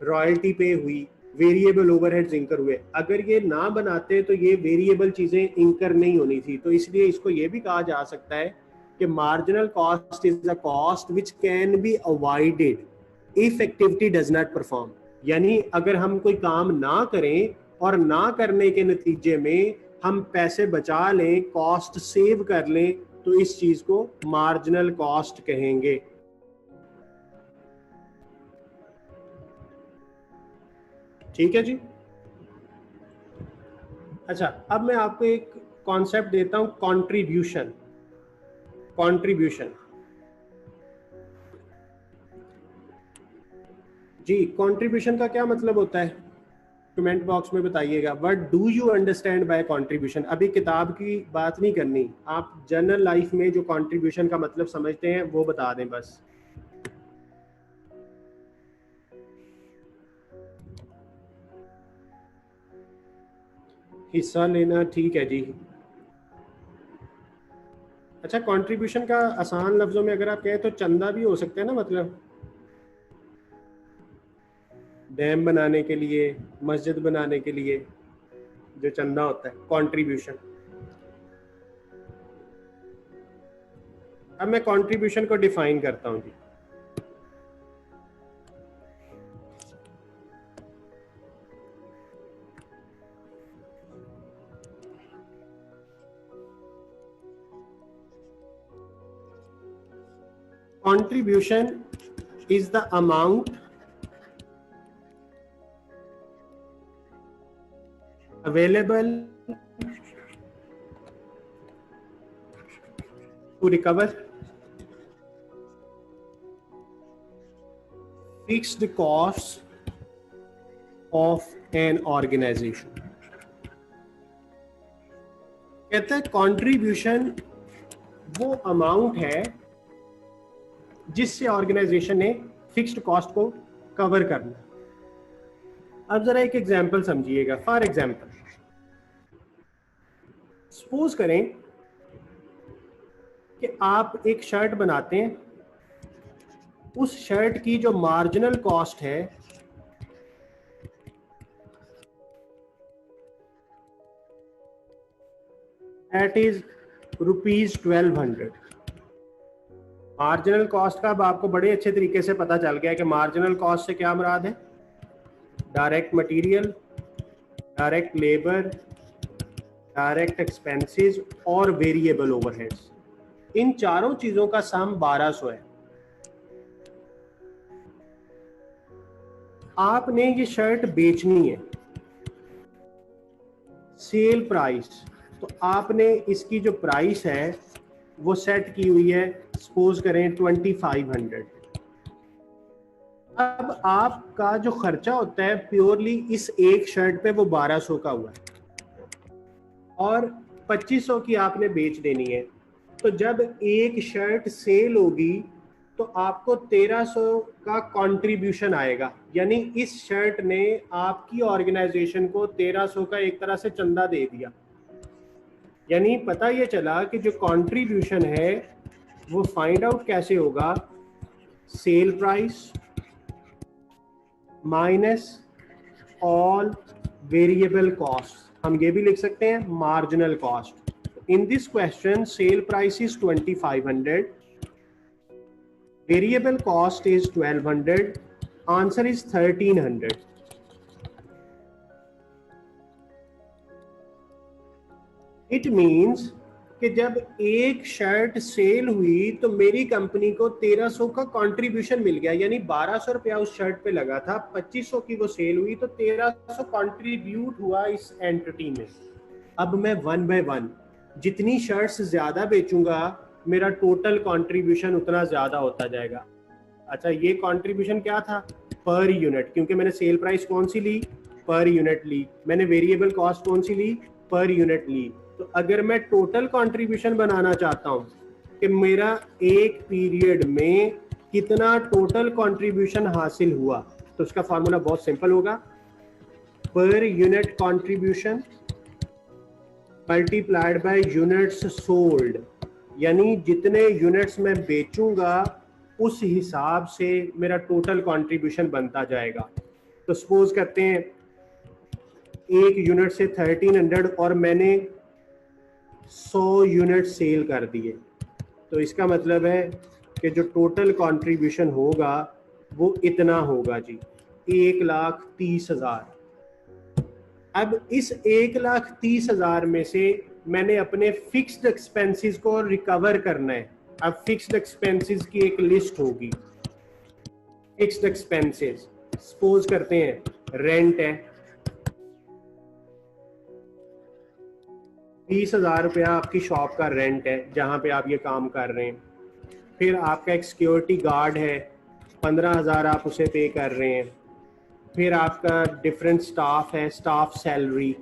रॉयल्टी पे हुई, वेरिएबल ओवरहेड्स इंकर हुए। अगर ये ना बनाते तो ये वेरिएबल चीज़ें इंकर नहीं होनी थी। तो इसलिए इसको ये भी कहा जा सकता है कि marginal cost is a cost which can be avoided if activity does not perform. यानी अगर हम कोई काम ना करें और ना करने के नतीजे में हम पैसे बचा लें, कॉस्ट सेव कर लें, तो इस चीज को मार्जिनल कॉस्ट कहेंगे। ठीक है जी। अच्छा, अब मैं आपको एक कॉन्सेप्ट देता हूं, कंट्रीब्यूशन। कंट्रीब्यूशन जी, कंट्रीब्यूशन का क्या मतलब होता है? कमेंट बॉक्स में बताइएगा। What do you understand by contribution? अभी किताब की बात नहीं करनी, आप जनरल लाइफ में जो कंट्रीब्यूशन का मतलब समझते हैं वो बता दें बस। हिस्सा लेना, ठीक है जी। अच्छा, कंट्रीब्यूशन का आसान लफ्जों में अगर आप कहें तो चंदा भी हो सकता है ना, मतलब डैम बनाने के लिए, मस्जिद बनाने के लिए जो चंदा होता है, कंट्रीब्यूशन। अब मैं कंट्रीब्यूशन को डिफाइन करता हूं जी। Contribution is the amount available to recover fixed costs of an organization। कहते हैं कंट्रीब्यूशन वो अमाउंट है जिससे ऑर्गेनाइजेशन ने फिक्स्ड कॉस्ट को कवर करना। अब जरा एक एग्जांपल समझिएगा। फॉर एग्जांपल, सपोज करें कि आप एक शर्ट बनाते हैं, उस शर्ट की जो मार्जिनल कॉस्ट है दैट इज ₹1200। मार्जिनल कॉस्ट का अब आपको बड़े अच्छे तरीके से पता चल गया है कि मार्जिनल कॉस्ट से क्या मुराद है? Direct material, direct labour, direct expenses और वेरिएबल ओवरहेड्स। इन चारों चीजों का सम 1200 है। आपने ये शर्ट बेचनी है, सेल प्राइस, तो आपने इसकी जो प्राइस है वो सेट की हुई है, सपोज करें 2500। अब आपका जो खर्चा होता है प्योरली इस एक शर्ट पे वो 1200 का हुआ है और 2500 की आपने बेच देनी है। तो जब एक शर्ट सेल होगी तो आपको 1300 का कंट्रीब्यूशन आएगा, यानी इस शर्ट ने आपकी ऑर्गेनाइजेशन को 1300 का एक तरह से चंदा दे दिया। यानी पता ये चला कि जो कंट्रीब्यूशन है वो फाइंड आउट कैसे होगा? Sale price minus all variable cost. हम ये भी लिख सकते हैं marginal cost. In this question sale price is 2500, variable cost is 1200, answer is 1300। It means कि जब एक शर्ट सेल हुई तो मेरी कंपनी को 1300 का कंट्रीब्यूशन मिल गया, यानी 1200 रुपया उस शर्ट पे लगा था, 2500 की वो सेल हुई तो 1300 कंट्रीब्यूट हुआ इस एंटिटी में। अब मैं वन बाय वन जितनी शर्ट्स ज्यादा बेचूंगा मेरा टोटल कंट्रीब्यूशन उतना ज्यादा होता जाएगा। अच्छा, ये कंट्रीब्यूशन क्या था? पर यूनिट, क्योंकि मैंने सेल प्राइस कौन सी ली? पर यूनिट ली। मैंने वेरिएबल कॉस्ट कौन सी ली? पर यूनिट ली। तो अगर मैं टोटल कंट्रीब्यूशन बनाना चाहता हूं कि मेरा एक पीरियड में कितना टोटल कंट्रीब्यूशन हासिल हुआ, तो उसका फॉर्मूला बहुत सिंपल होगा, पर unit contribution multiplied by units sold. यानी जितने यूनिट्स मैं बेचूंगा उस हिसाब से मेरा टोटल कंट्रीब्यूशन बनता जाएगा। तो सपोज करते हैं एक यूनिट से 1300 और मैंने 100 यूनिट सेल कर दिए, तो इसका मतलब है कि जो टोटल कंट्रीब्यूशन होगा वो इतना होगा जी, 1,30,000। अब इस 1,30,000 में से मैंने अपने फिक्स्ड एक्सपेंसेस को रिकवर करना है। अब फिक्स्ड एक्सपेंसेस की एक लिस्ट होगी। फिक्स्ड एक्सपेंसेस सपोज करते हैं रेंट है, 20,000 रुपया आपकी शॉप का रेंट है जहाँ पे आप ये काम कर रहे हैं। फिर आपका एक सिक्योरिटी गार्ड है, 15,000 आप उसे पे कर रहे हैं। फिर आपका डिफरेंट स्टाफ है, स्टाफ सैलरी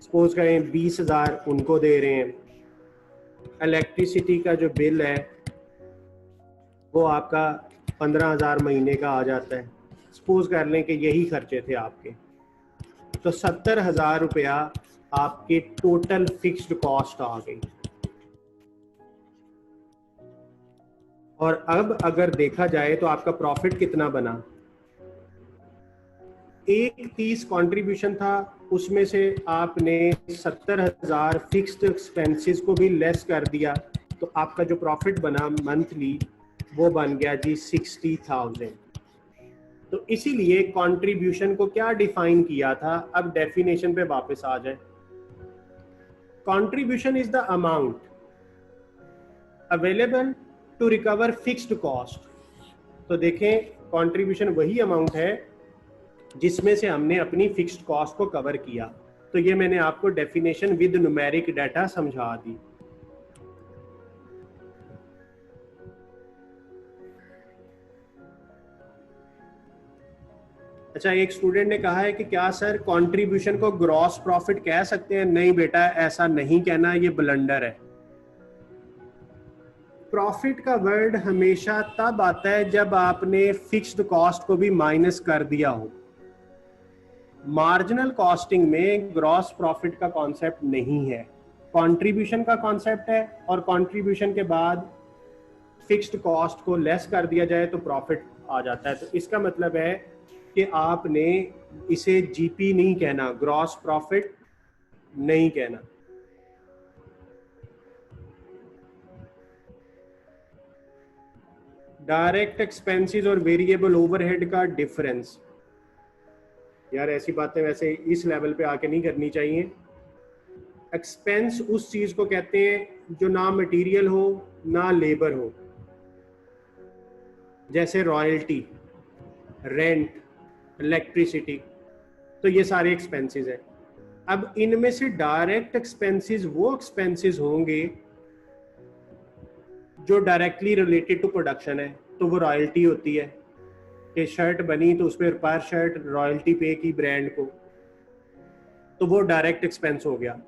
सपोज करें 20,000 उनको दे रहे हैं। इलेक्ट्रिसिटी का जो बिल है वो आपका 15,000 महीने का आ जाता है। सपोज कर लें कि यही खर्चे थे आपके, तो 70,000 रुपया आपके टोटल फिक्स्ड कॉस्ट आ गई। और अब अगर देखा जाए तो आपका प्रॉफिट कितना बना, 130 कंट्रीब्यूशन था, उसमें से आपने 70,000 फिक्स्ड एक्सपेंसेस को भी लेस कर दिया, तो आपका जो प्रॉफिट बना मंथली वो बन गया जी 60,000। तो इसीलिए कंट्रीब्यूशन को क्या डिफाइन किया था। अब डेफिनेशन पे वापस आ जाए। Contribution is the amount available to recover fixed cost. तो देखें, कंट्रीब्यूशन वही अमाउंट है जिसमें से हमने अपनी फिक्स्ड कॉस्ट को कवर किया। तो ये मैंने आपको डेफिनेशन विद न्यूमेरिक डाटा समझा दी। अच्छा, एक स्टूडेंट ने कहा है कि क्या सर कंट्रीब्यूशन को ग्रॉस प्रॉफिट कह सकते हैं? नहीं बेटा, ऐसा नहीं कहना, ये ब्लंडर है। प्रॉफिट का वर्ड हमेशा तब आता है जब आपने फिक्स्ड कॉस्ट को भी माइनस कर दिया हो। मार्जिनल कॉस्टिंग में ग्रॉस प्रॉफिट का कॉन्सेप्ट नहीं है, कंट्रीब्यूशन का कॉन्सेप्ट है। और कंट्रीब्यूशन के बाद फिक्स्ड कॉस्ट को लेस कर दिया जाए तो प्रॉफिट आ जाता है। तो इसका मतलब है कि आपने इसे जीपी नहीं कहना, ग्रॉस प्रॉफिट नहीं कहना। डायरेक्ट एक्सपेंसेस और वेरिएबल ओवरहेड का डिफरेंस, यार ऐसी बातें वैसे इस लेवल पे आके नहीं करनी चाहिए। एक्सपेंस उस चीज को कहते हैं जो ना मटेरियल हो ना लेबर हो, जैसे रॉयल्टी, रेंट, इलेक्ट्रिसिटी, तो ये सारे एक्सपेंसेस हैं। अब इनमें से डायरेक्ट एक्सपेंसेस वो एक्सपेंसेस होंगे जो डायरेक्टली रिलेटेड टू प्रोडक्शन है, तो वो रॉयल्टी होती है कि शर्ट बनी तो उस पर पर शर्ट रॉयल्टी पे की ब्रांड को, तो वो डायरेक्ट एक्सपेंस हो गया।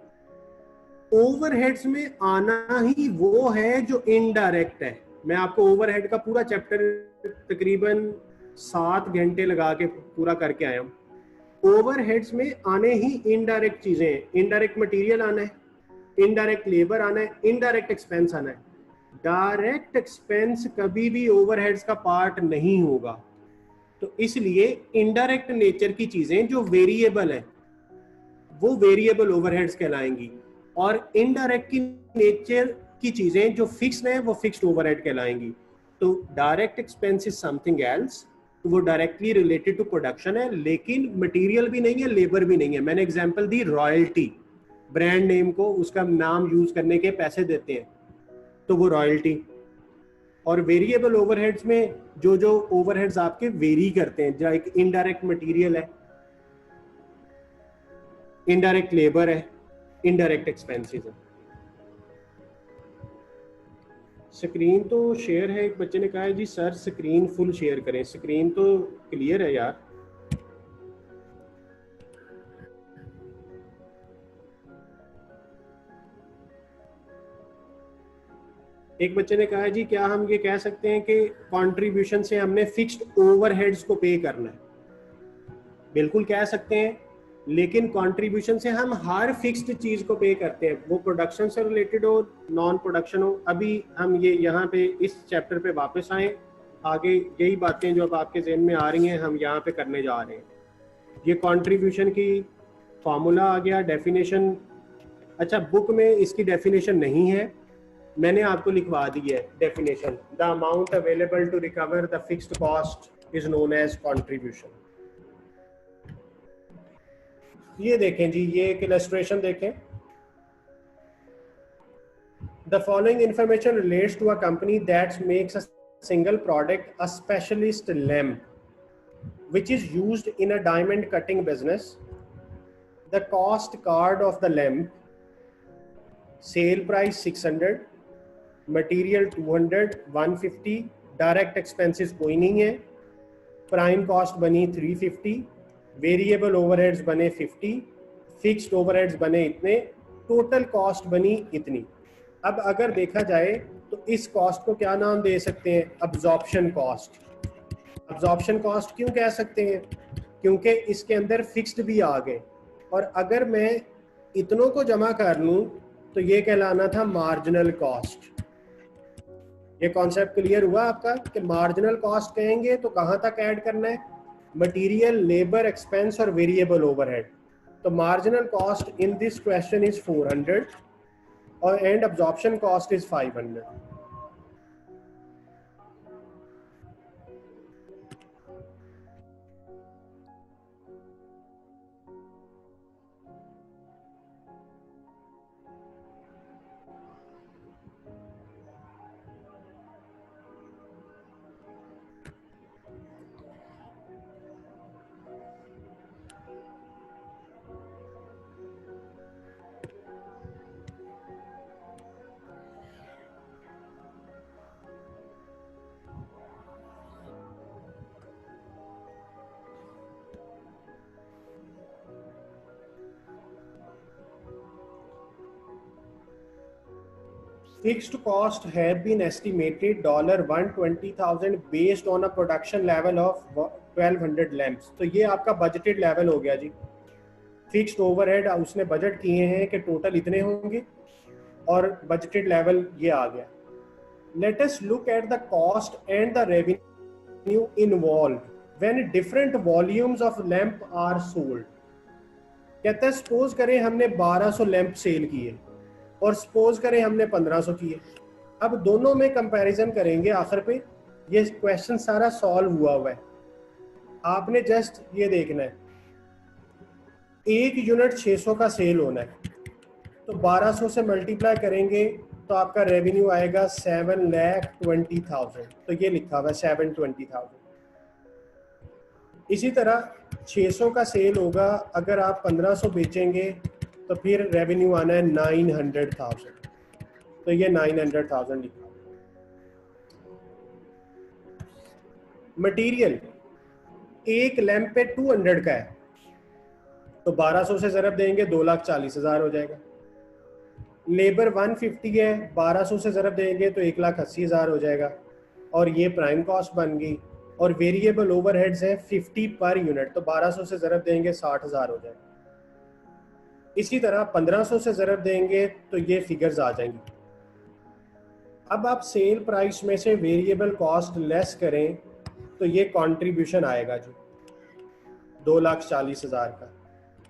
ओवरहेड्स में आना ही वो है जो इनडायरेक्ट है। मैं आपको ओवरहेड का पूरा चैप्टर तकरीबन 7 घंटे लगा के पूरा करके आया हूँ। ओवरहेड्स में आने ही इनडायरेक्ट चीजें हैं। इनडायरेक्ट मटेरियल आना है, इनडायरेक्ट लेबर आना है, इनडायरेक्ट एक्सपेंस आना है। डायरेक्ट एक्सपेंस कभी भी ओवरहेड्स का पार्ट नहीं होगा। तो इसलिए इनडायरेक्ट नेचर की चीजें जो वेरिएबल है वो वेरिएबल ओवरहेड्स कहलाएंगी, और इनडायरेक्ट की नेचर की चीजें जो फिक्स्ड है वो फिक्स्ड ओवरहेड कहलाएंगी। तो direct expense is something else, तो वो डायरेक्टली रिलेटेड टू प्रोडक्शन है, लेकिन मटेरियल भी नहीं है, लेबर भी नहीं है। मैंने एग्जांपल दी रॉयल्टी, ब्रांड नेम को उसका नाम यूज करने के पैसे देते हैं, तो वो रॉयल्टी। और वेरिएबल ओवरहेड्स में जो जो ओवरहेड्स आपके वेरी करते हैं, जैसे एक इनडायरेक्ट मटेरियल है, इनडायरेक्ट लेबर है, इनडायरेक्ट एक्सपेंसेस है। स्क्रीन तो शेयर है, एक बच्चे ने कहा है जी सर स्क्रीन फुल शेयर करें। स्क्रीन तो क्लियर है यार। एक बच्चे ने कहा है जी क्या हम ये कह सकते हैं कि कंट्रीब्यूशन से हमने फिक्स्ड ओवरहेड्स को पे करना है? बिल्कुल कह सकते हैं, लेकिन कंट्रीब्यूशन से हम हर फिक्स्ड चीज को पे करते हैं, वो प्रोडक्शन से रिलेटेड हो, नॉन प्रोडक्शन हो। अभी हम ये यहाँ पे इस चैप्टर पे वापस आए, आगे यही बातें जो अब आपके ज़हन में आ रही हैं हम यहाँ पे करने जा रहे हैं। ये कंट्रीब्यूशन की फॉर्मूला आ गया, डेफिनेशन। अच्छा, बुक में इसकी डेफिनेशन नहीं है, मैंने आपको लिखवा दी है definition. The amount available to recover the fixed cost is known as contribution. ये देखें जी, ये एक इलस्ट्रेशन देखें। The following information relates to a company that makes a single product, a specialist lamp which is used in a diamond cutting business. The cost card of the lamp sale price 600, material 200, 150, direct expenses कोई नहीं है, प्राइम कॉस्ट बनी 350, वेरिएबल ओवरहेड्स बने 50, फिक्स्ड ओवरहेड्स बने इतने, टोटल कॉस्ट बनी इतनी। अब अगर देखा जाए तो इस कॉस्ट को क्या नाम दे सकते हैं? Absorption cost. अब्जॉर्प्शन कॉस्ट क्यों कह सकते हैं? क्योंकि इसके अंदर फिक्स्ड भी आ गए, और अगर मैं इतनों को जमा कर लूं तो ये कहलाना था मार्जिनल कॉस्ट। ये कॉन्सेप्ट क्लियर हुआ आपका कि मार्जिनल कॉस्ट कहेंगे तो कहां तक ऐड करना है? मटेरियल, लेबर एक्सपेंस और वेरिएबल ओवरहेड। तो marginal cost in this question is 400 और and absorption cost is 500। Fixed cost have been estimated $120,000 based on a production level of 1200 lamps। तो ये आपका बजटेड लेवल हो गया जी। फिक्स्ड ओवरहेड उसने बजट किए हैं कि टोटल इतने होंगे और बजटेड लेवल ये आ गया। Let us look at the cost and the revenue involved when different volumes of lamp are sold। कहता है सपोज करें हमने 1200 लैंप सेल किए और सपोज करें हमने 1500 किए। अब दोनों में कंपैरिजन करेंगे आखिर पे। ये क्वेश्चन सारा सॉल्व हुआ है, आपने जस्ट ये देखना है। एक यूनिट 600 का सेल होना है तो 1200 से मल्टीप्लाई करेंगे तो आपका रेवेन्यू आएगा 7,20,000। तो ये लिखा हुआ है 720,000। इसी तरह 600 का सेल होगा, अगर आप 1500 बेचेंगे तो फिर रेवेन्यू आना है 900,000। तो ये 900,000 लिखा। मटेरियल एक लैंप पे 200 का है तो 1200 से ज़रब देंगे 2,40,000 हो जाएगा। लेबर 150 है, 1200 से ज़रब देंगे तो 1,80,000 हो जाएगा और ये प्राइम कॉस्ट बन गई। और वेरिएबल ओवरहेड्स है 50 पर यूनिट तो 1200 से ज़रब देंगे 60,000 हो जाएगा। इसी तरह 1500 से ज़रब देंगे तो ये फिगर्स आ जाएंगी। अब आप सेल प्राइस में से वेरिएबल कॉस्ट लेस करें तो ये कंट्रीब्यूशन आएगा जी 2,40,000 का।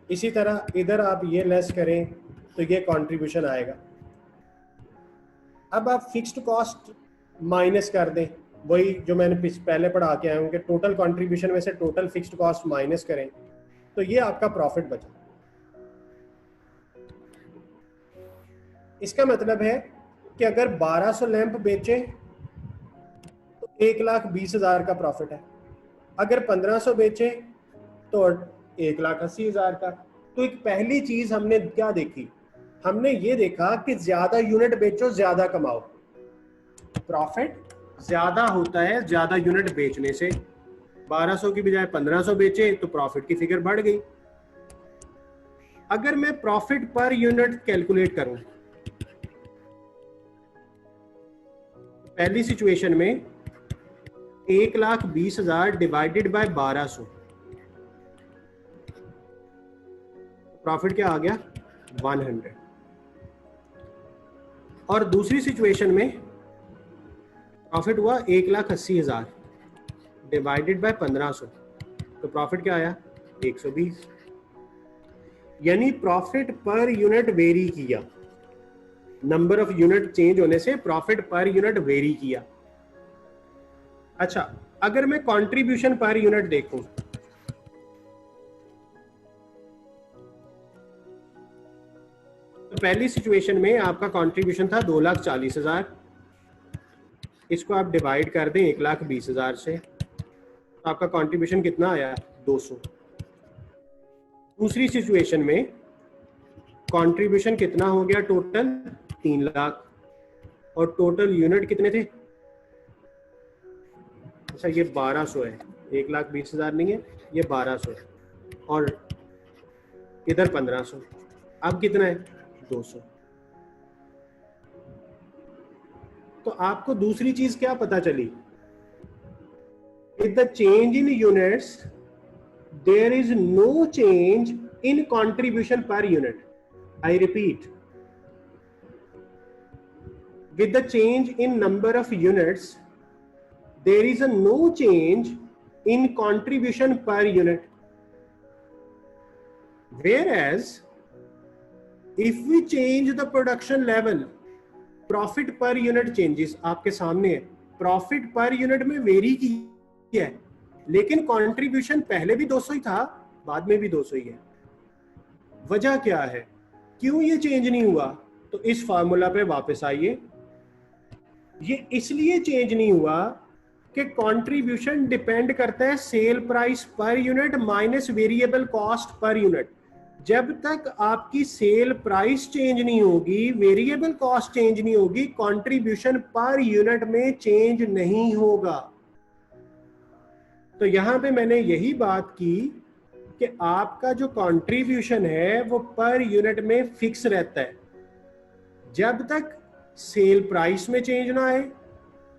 इसी तरह इधर आप ये लेस करें तो ये कंट्रीब्यूशन आएगा। अब आप फिक्स्ड कॉस्ट माइनस कर दें, वही जो मैंने पहले पढ़ा के आया हूँ कि टोटल कंट्रीब्यूशन में से टोटल फिक्स्ड कॉस्ट माइनस करें तो ये आपका प्रॉफिट बचा। इसका मतलब है कि अगर 1200 लैंप बेचे तो 1,20,000 का प्रॉफिट है, अगर 1500 बेचे तो 1,80,000 का। तो एक पहली चीज हमने क्या देखी? हमने ये देखा कि ज्यादा यूनिट बेचो ज्यादा कमाओ। प्रॉफिट ज्यादा होता है ज्यादा यूनिट बेचने से। 1200 की बजाय 1500 बेचे तो प्रॉफिट की फिगर बढ़ गई। अगर मैं प्रॉफिट पर यूनिट कैलकुलेट करूं, पहली सिचुएशन में 1,20,000 डिवाइडेड बाय 1200, प्रॉफिट क्या आ गया? 100। और दूसरी सिचुएशन में प्रॉफिट हुआ 1,80,000 डिवाइडेड बाय 1500, तो प्रॉफिट क्या आया? 120। यानी प्रॉफिट पर यूनिट वेरी किया, नंबर ऑफ यूनिट चेंज होने से प्रॉफिट पर यूनिट वेरी किया। अच्छा, अगर मैं कंट्रीब्यूशन पर यूनिट देखूं, तो पहली सिचुएशन में आपका कंट्रीब्यूशन था 2,40,000, इसको आप डिवाइड कर दें 1,20,000 से तो आपका कंट्रीब्यूशन कितना आया? 200। दूसरी सिचुएशन में कंट्रीब्यूशन कितना हो गया टोटल? 3 लाख, और टोटल यूनिट कितने थे? अच्छा ये 1200 है, 1,20,000 नहीं है, ये 1200 है, और इधर 1500। अब कितना है? 200। तो आपको दूसरी चीज क्या पता चली? With the change in units there is no change in contribution per unit. I repeat, with the change in number of units, there is a no change in contribution per unit. Whereas, if we change the production level, profit per unit changes. आपके सामने है, profit per unit में वेरी की है, लेकिन contribution पहले भी 200 ही था, बाद में भी 200 ही है। वजह क्या है, क्यों ये चेंज नहीं हुआ? तो इस फार्मूला पे वापस आइए। ये इसलिए चेंज नहीं हुआ कि कंट्रीब्यूशन डिपेंड करता है sale price per unit minus variable cost per unit. जब तक आपकी सेल प्राइस चेंज नहीं होगी, वेरिएबल कॉस्ट चेंज नहीं होगी, कंट्रीब्यूशन पर यूनिट में चेंज नहीं होगा। तो यहां पे मैंने यही बात की कि आपका जो कंट्रीब्यूशन है वो पर यूनिट में फिक्स रहता है। जब तक सेल प्राइस में चेंज ना आए,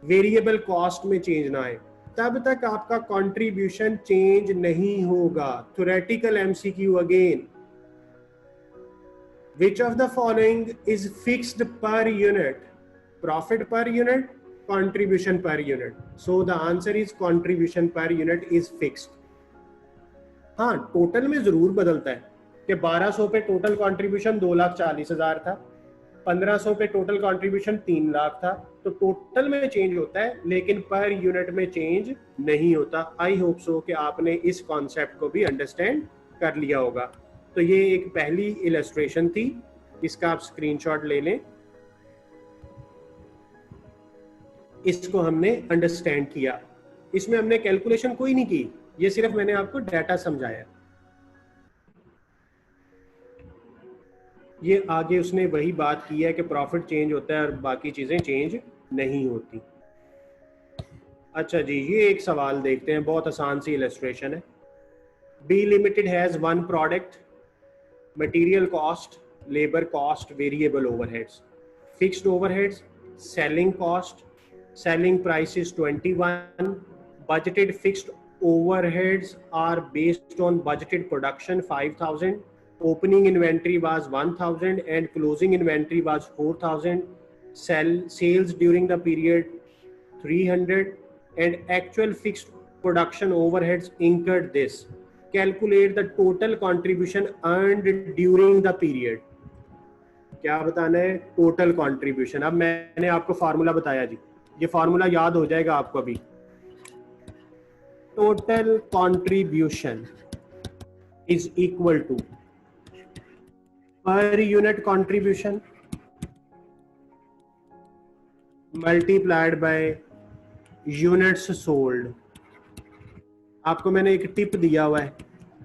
वेरिएबल कॉस्ट में चेंज ना आए, तब तक आपका कंट्रीब्यूशन चेंज नहीं होगा। Theoretical MCQ again, which of the following is fixed per unit? Profit per unit, contribution per unit. So the answer is contribution per unit is fixed. हाँ, टोटल में जरूर बदलता है कि 1200 पे टोटल कंट्रीब्यूशन 2,40,000 था, 1500 पे टोटल कंट्रीब्यूशन 3 लाख था, तो टोटल में चेंज होता है, लेकिन पर यूनिट में चेंज नहीं होता। आई होप सो कि आपने इस कॉन्सेप्ट को भी अंडरस्टैंड कर लिया होगा। तो ये एक पहली इलस्ट्रेशन थी, इसका आप स्क्रीनशॉट ले लें। इसको हमने अंडरस्टैंड किया, इसमें हमने कैलकुलेशन कोई नहीं की, ये सिर्फ मैंने आपको डाटा समझाया। ये आगे उसने वही बात की है कि प्रॉफिट चेंज होता है और बाकी चीजें चेंज नहीं होती। अच्छा जी, ये एक सवाल देखते हैं, बहुत आसान सी इलस्ट्रेशन है। B limited has one product, material cost, labour cost, variable overheads, fixed overheads, selling cost, selling price is 21, budgeted fixed overheads are based on budgeted production 5,000, opening inventory was 1,000 and closing inventory was 4,000, sales during the period 300 and actual fixed production overheads incurred this. Calculate the total contribution earned during the period. क्या बताना है? Total contribution. अब मैंने आपको फार्मूला बताया जी, ये फार्मूला याद हो जाएगा आपको अभी। Total contribution is equal to per unit contribution multiplied by units sold. आपको मैंने एक टिप दिया हुआ है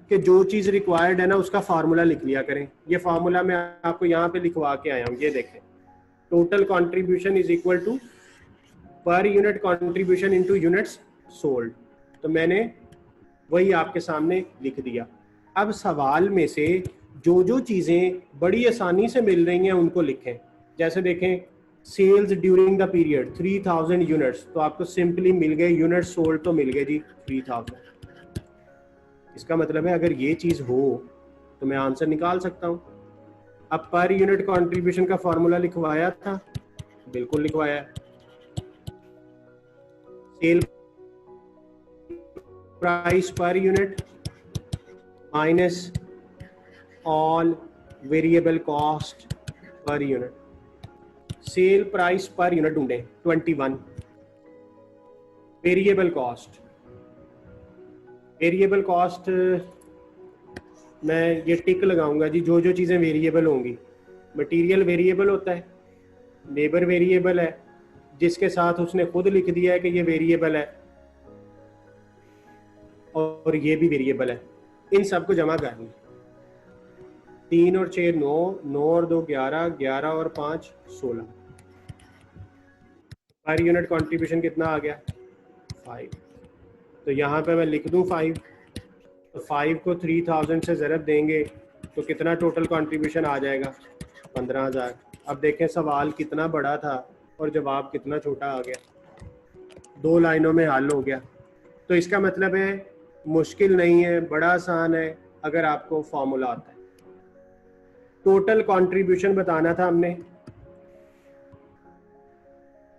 कि जो चीज रिक्वायर्ड है ना, उसका फार्मूला लिख लिया करें। ये फार्मूला मैं आपको यहाँ पे लिखवा के आया हूँ, ये देखें। Total contribution is equal to per unit contribution into units sold. तो मैंने वही आपके सामने लिख दिया। अब सवाल में से जो जो चीजें बड़ी आसानी से मिल रही हैं उनको लिखें। जैसे देखें, sales during the period 3000 units, तो आपको सिंपली मिल गए, यूनिट्स सोल्ड तो मिल गए जी 3000। इसका मतलब है अगर ये चीज हो तो मैं आंसर निकाल सकता हूं। अब पर यूनिट कंट्रीब्यूशन का फॉर्मूला लिखवाया था, बिल्कुल लिखवाया। Sale price per unit minus all variable cost per unit. Sale price per unit ढूंढें 21। वेरिएबल कॉस्ट, वेरिएबल कॉस्ट मैं ये टिक लगाऊंगा जी, जो जो चीजें वेरिएबल होंगी। मटेरियल वेरिएबल होता है, लेबर वेरिएबल है, जिसके साथ उसने खुद लिख दिया है कि ये वेरिएबल है, और ये भी वेरिएबल है। इन सबको जमा कर लें। 3 और 6 9, 9 और 2 11, 11 और 5 16। पर यूनिट कंट्रीब्यूशन कितना आ गया 5। तो यहाँ पे मैं लिख दूँ 5, तो 5 को 3000 से ज़रब देंगे तो कितना टोटल कंट्रीब्यूशन आ जाएगा 15,000। अब देखें सवाल कितना बड़ा था और जवाब कितना छोटा आ गया, 2 लाइनों में हल हो गया। तो इसका मतलब है मुश्किल नहीं है, बड़ा आसान है अगर आपको फॉर्मूला आता है। टोटल कंट्रीब्यूशन बताना था हमने,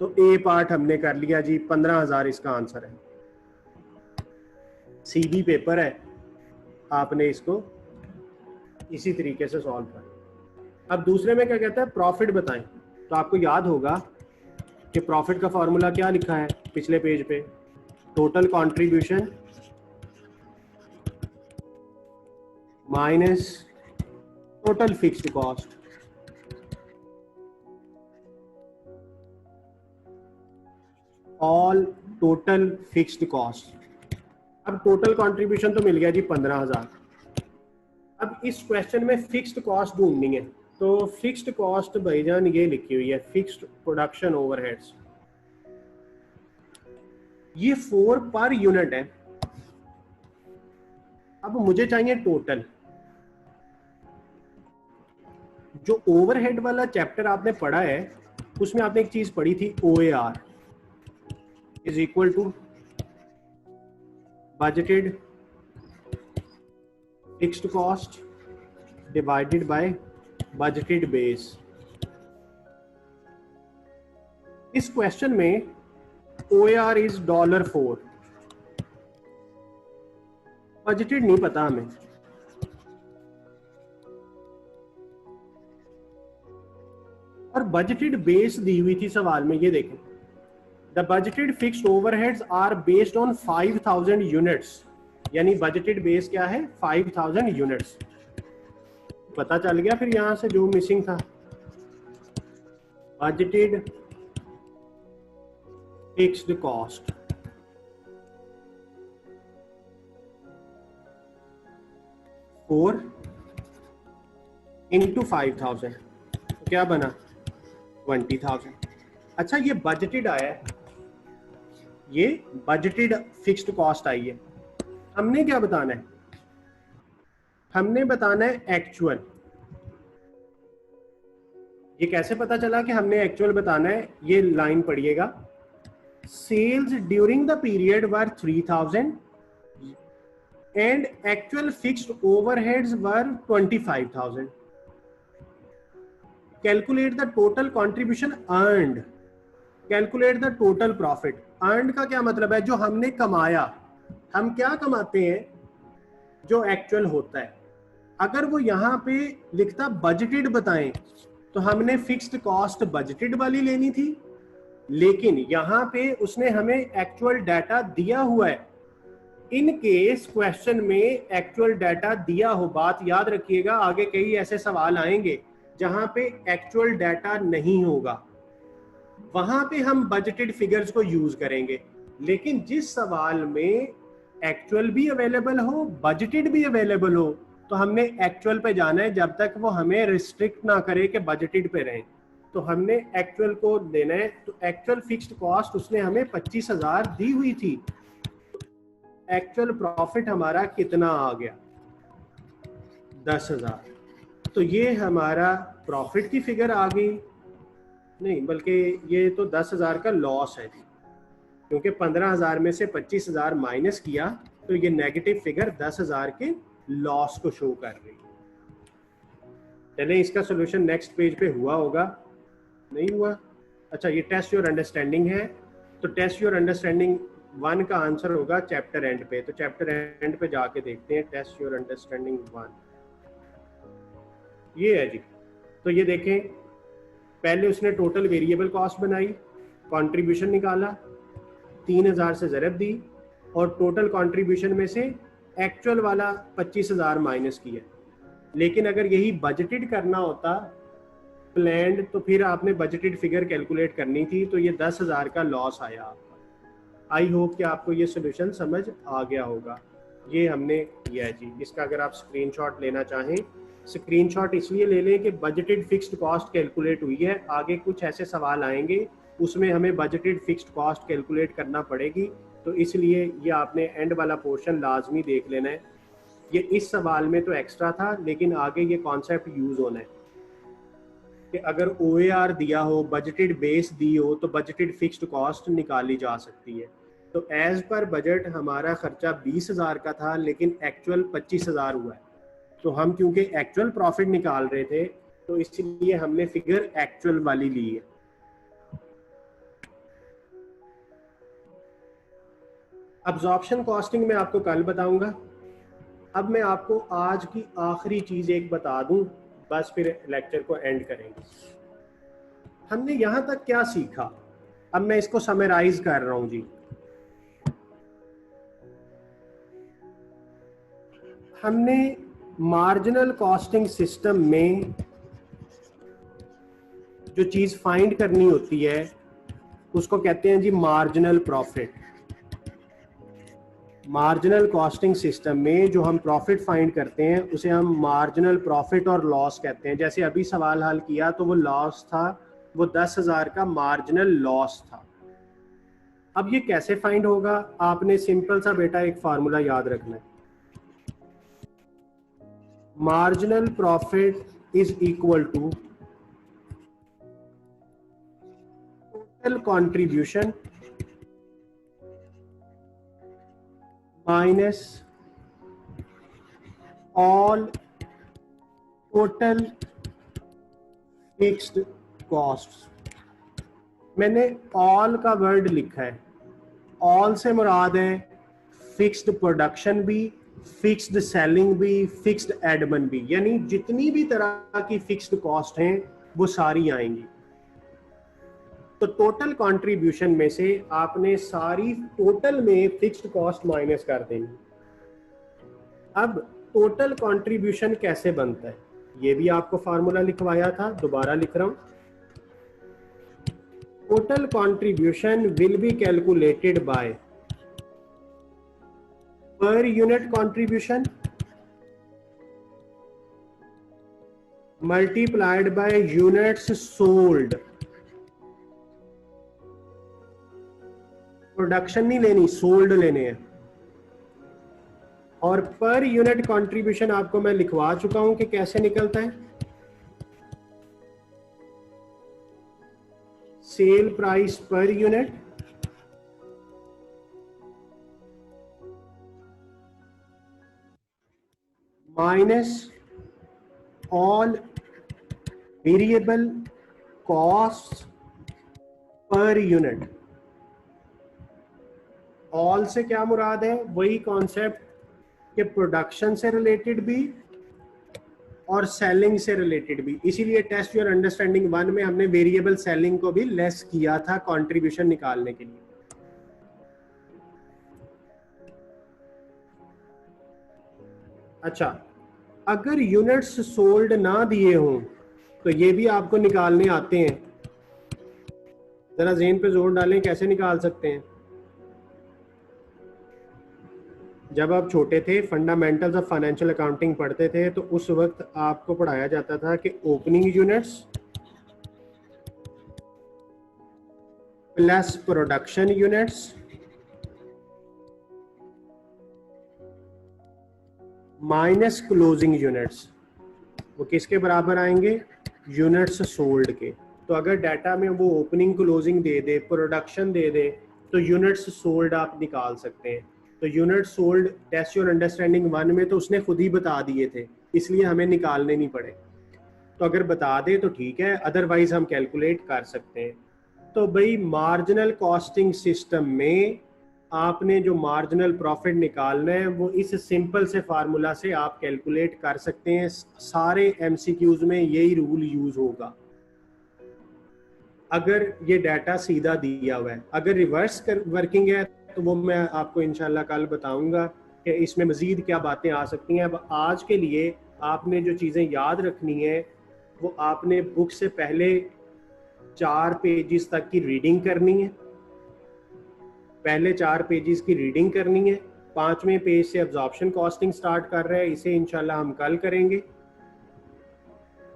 तो ए पार्ट हमने कर लिया जी, 15,000 इसका आंसर है। सीधी पेपर है, आपने इसको इसी तरीके से सॉल्व करें। अब दूसरे में क्या कहता है प्रॉफिट बताएं, तो आपको याद होगा कि प्रॉफिट का फॉर्मूला क्या लिखा है पिछले पेज पे, total contribution minus total fixed cost. All total fixed cost. अब टोटल कंट्रीब्यूशन तो मिल गया जी 15,000। अब इस क्वेश्चन में फिक्स्ड कॉस्ट ढूंढनी है, तो फिक्स्ड कॉस्ट भाईजान ये लिखी हुई है फिक्स्ड प्रोडक्शन ओवरहेड्स, ये 4 पर यूनिट है। अब मुझे चाहिए टोटल। जो ओवरहेड वाला चैप्टर आपने पढ़ा है उसमें आपने एक चीज पढ़ी थी, OAR is equal to budgeted fixed cost divided by budgeted base. इस क्वेश्चन में OAR इज $4, बजटेड नहीं पता हमें। और बजटेड बेस दी हुई थी सवाल में, ये देखें, the budgeted fixed overheads are based on 5000 units, यानी बजटेड बेस क्या है 5000 यूनिट्स। पता चल गया फिर यहां से जो मिसिंग था, budgeted fixed cost four into 5000, तो क्या बना 20,000। अच्छा ये बजटेड आया है, ये बजटेड फिक्स्ड कॉस्ट आई है। हमने क्या बताना है, हमने बताना है एक्चुअल। ये कैसे पता चला कि हमने एक्चुअल बताना है, ये लाइन पढ़िएगा, sales during the period were 3000 and actual fixed overheads were 25,000। Calculate the total contribution earned, calculate the total profit. Earned का क्या मतलब है, जो हमने कमाया। हम क्या कमाते हैं, जो एक्चुअल होता है। अगर वो यहाँ पे लिखता बजटेड बताएं तो हमने फिक्स्ड कॉस्ट बजटेड वाली लेनी थी, लेकिन यहाँ पे उसने हमें एक्चुअल डाटा दिया हुआ है। इन केस क्वेश्चन में एक्चुअल डाटा दिया हो, बात याद रखिएगा, आगे कई ऐसे सवाल आएंगे जहां पे एक्चुअल डाटा नहीं होगा, वहां पे हम बजटेड फिगर्स को यूज करेंगे। लेकिन जिस सवाल में एक्चुअल भी अवेलेबल हो, बजटेड भी अवेलेबल हो, तो हमने एक्चुअल पे जाना है जब तक वो हमें रिस्ट्रिक्ट ना करे कि बजटेड पे रहें। तो हमने एक्चुअल को देना है। तो एक्चुअल फिक्स्ड कॉस्ट उसने हमें 25,000 दी हुई थी। एक्चुअल प्रॉफिट हमारा कितना आ गया 10,000। तो ये हमारा प्रॉफिट की फिगर आ गई, नहीं बल्कि ये तो 10,000 का लॉस है जी, क्योंकि 15,000 में से 25,000 माइनस किया तो ये नेगेटिव फिगर 10,000 के लॉस को शो कर रही है। चले इसका सोल्यूशन नेक्स्ट पेज पे हुआ होगा, नहीं हुआ। अच्छा ये टेस्ट योर अंडरस्टैंडिंग है, तो टेस्ट योर अंडरस्टैंडिंग 1 का आंसर होगा चैप्टर एंड पे। तो चैप्टर एंड पे जाके देखते हैं टेस्ट योर अंडरस्टैंडिंग 1, ये है जी। तो ये देखें, पहले उसने टोटल वेरिएबल कॉस्ट बनाई, कंट्रीब्यूशन निकाला, 3,000 से ज़रब दी और टोटल कंट्रीब्यूशन में से एक्चुअल वाला 25,000 माइनस किया। लेकिन अगर यही बजटेड करना होता प्लान्ड, तो फिर आपने बजटेड फिगर कैलकुलेट करनी थी, तो ये 10,000 का लॉस आया आपका। आई होप कि आपको ये सोल्यूशन समझ आ गया होगा। ये हमने किया है जी। इसका अगर आप स्क्रीनशॉट लेना चाहें, स्क्रीनशॉट इसलिए ले लें कि बजटेड फिक्स्ड कॉस्ट कैलकुलेट हुई है, आगे कुछ ऐसे सवाल आएंगे उसमें हमें बजटेड फिक्स्ड कॉस्ट कैलकुलेट करना पड़ेगी, तो इसलिए ये आपने एंड वाला पोर्शन लाजमी देख लेना है। ये इस सवाल में तो एक्स्ट्रा था, लेकिन आगे ये कॉन्सेप्ट यूज होना है कि अगर OAR दिया हो, बजटेड बेस दी हो, तो बजटेड फिक्स्ड कॉस्ट निकाली जा सकती है। तो एज पर बजट हमारा खर्चा 20,000 का था, लेकिन एक्चुअल 25,000 हुआ है। तो हम क्योंकि एक्चुअल प्रॉफिट निकाल रहे थे, तो इसलिए हमने फिगर एक्चुअल वाली ली है। अब्जॉर्प्शन कॉस्टिंग में आपको कल बताऊंगा। अब मैं आपको आज की आखिरी चीज एक बता दूं, बस फिर लेक्चर को एंड करेंगे। हमने यहां तक क्या सीखा, अब मैं इसको समराइज कर रहा हूं जी। हमने मार्जिनल कॉस्टिंग सिस्टम में जो चीज फाइंड करनी होती है उसको कहते हैं जी marginal profit. Marginal costing system में जो हम प्रॉफिट फाइंड करते हैं उसे हम मार्जिनल प्रॉफिट और लॉस कहते हैं। जैसे अभी सवाल हल किया तो वो लॉस था, वो 10,000 का मार्जिनल लॉस था। अब ये कैसे फाइंड होगा, आपने सिंपल सा बेटा एक फार्मूला याद रखना है। Marginal profit is equal to total contribution minus all total fixed cost. मैंने ऑल का वर्ड लिखा है, ऑल से मुराद है फिक्स्ड प्रोडक्शन भी, फिक्स्ड सेलिंग भी, फिक्स्ड एडमिन भी, यानी जितनी भी तरह की फिक्स्ड कॉस्ट हैं वो सारी आएंगी। तो टोटल कंट्रीब्यूशन में से आपने सारी टोटल में फिक्स्ड कॉस्ट माइनस कर देनी। अब टोटल कंट्रीब्यूशन कैसे बनता है, ये भी आपको फार्मूला लिखवाया था, दोबारा लिख रहा हूं। Total contribution will be calculated by पर unit contribution multiplied by units sold. Production नहीं लेनी, सोल्ड लेने हैं। और पर यूनिट कंट्रीब्यूशन आपको मैं लिखवा चुका हूं कि कैसे निकलता है। Sale price per unit minus all variable cost per unit. All से क्या मुराद है, वही कॉन्सेप्ट कि प्रोडक्शन से रिलेटेड भी और सेलिंग से रिलेटेड भी। इसीलिए टेस्ट योर अंडरस्टैंडिंग 1 में हमने वेरिएबल सेलिंग को भी लेस किया था कंट्रीब्यूशन निकालने के लिए। अच्छा, अगर यूनिट्स सोल्ड ना दिए हों तो ये भी आपको निकालने आते हैं। जरा ज़हन पे जोर डालें, कैसे निकाल सकते हैं। जब आप छोटे थे, फंडामेंटल्स ऑफ फाइनेंशियल अकाउंटिंग पढ़ते थे, तो उस वक्त आपको पढ़ाया जाता था कि opening units plus production units minus closing units, वो किसके बराबर आएंगे, यूनिट्स सोल्ड के। तो अगर डाटा में वो ओपनिंग क्लोजिंग दे दे, प्रोडक्शन दे दे, तो यूनिट्स सोल्ड आप निकाल सकते हैं। तो unit sold test your understanding 1 में तो उसने खुद ही बता दिए थे, इसलिए हमें निकालने नहीं पड़े। तो अगर बता दे तो ठीक है, अदरवाइज हम कैलकुलेट कर सकते हैं। तो भाई मार्जिनल कॉस्टिंग सिस्टम में आपने जो मार्जिनल प्रॉफिट निकालना है वो इस सिंपल से फार्मूला से आप कैलकुलेट कर सकते हैं। सारे एमसीक्यूज में यही रूल यूज होगा अगर ये डाटा सीधा दिया हुआ है। अगर रिवर्स वर्किंग है तो वो मैं आपको इंशाल्लाह कल बताऊंगा कि इसमें मजीद क्या बातें आ सकती हैं। अब आज के लिए आपने जो चीज़ें याद रखनी है वो आपने बुक से पहले 4 पेजेस तक की रीडिंग करनी है। पहले 4 पेजेस की रीडिंग करनी है। 5वें पेज से अब्जॉर्प्शन कॉस्टिंग स्टार्ट कर रहे हैं, इसे इंशाल्लाह हम कल करेंगे।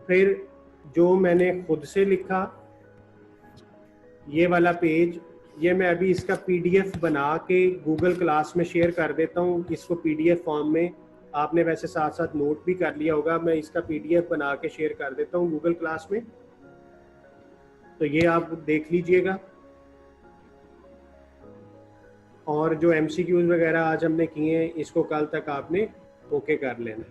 फिर जो मैंने खुद से लिखा ये वाला पेज, ये मैं अभी इसका पीडीएफ बना के गूगल क्लास में शेयर कर देता हूँ। इसको पीडीएफ फॉर्म में, आपने वैसे साथ साथ नोट भी कर लिया होगा, मैं इसका पीडीएफ बना के शेयर कर देता हूँ गूगल क्लास में, तो ये आप देख लीजिएगा। और जो एमसीक्यूज वगैरह आज हमने किए हैं इसको कल तक आपने ओके कर लेना।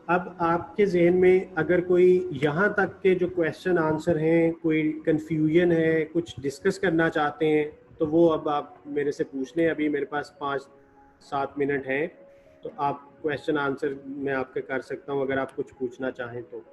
अब आपके जहन में अगर कोई यहाँ तक के जो क्वेश्चन आंसर हैं, कोई कंफ्यूजन है, कुछ डिस्कस करना चाहते हैं, तो वो अब आप मेरे से पूछ लें। अभी मेरे पास 5-7 मिनट हैं, तो आप क्वेश्चन आंसर मैं आपके कर सकता हूँ अगर आप कुछ पूछना चाहें तो।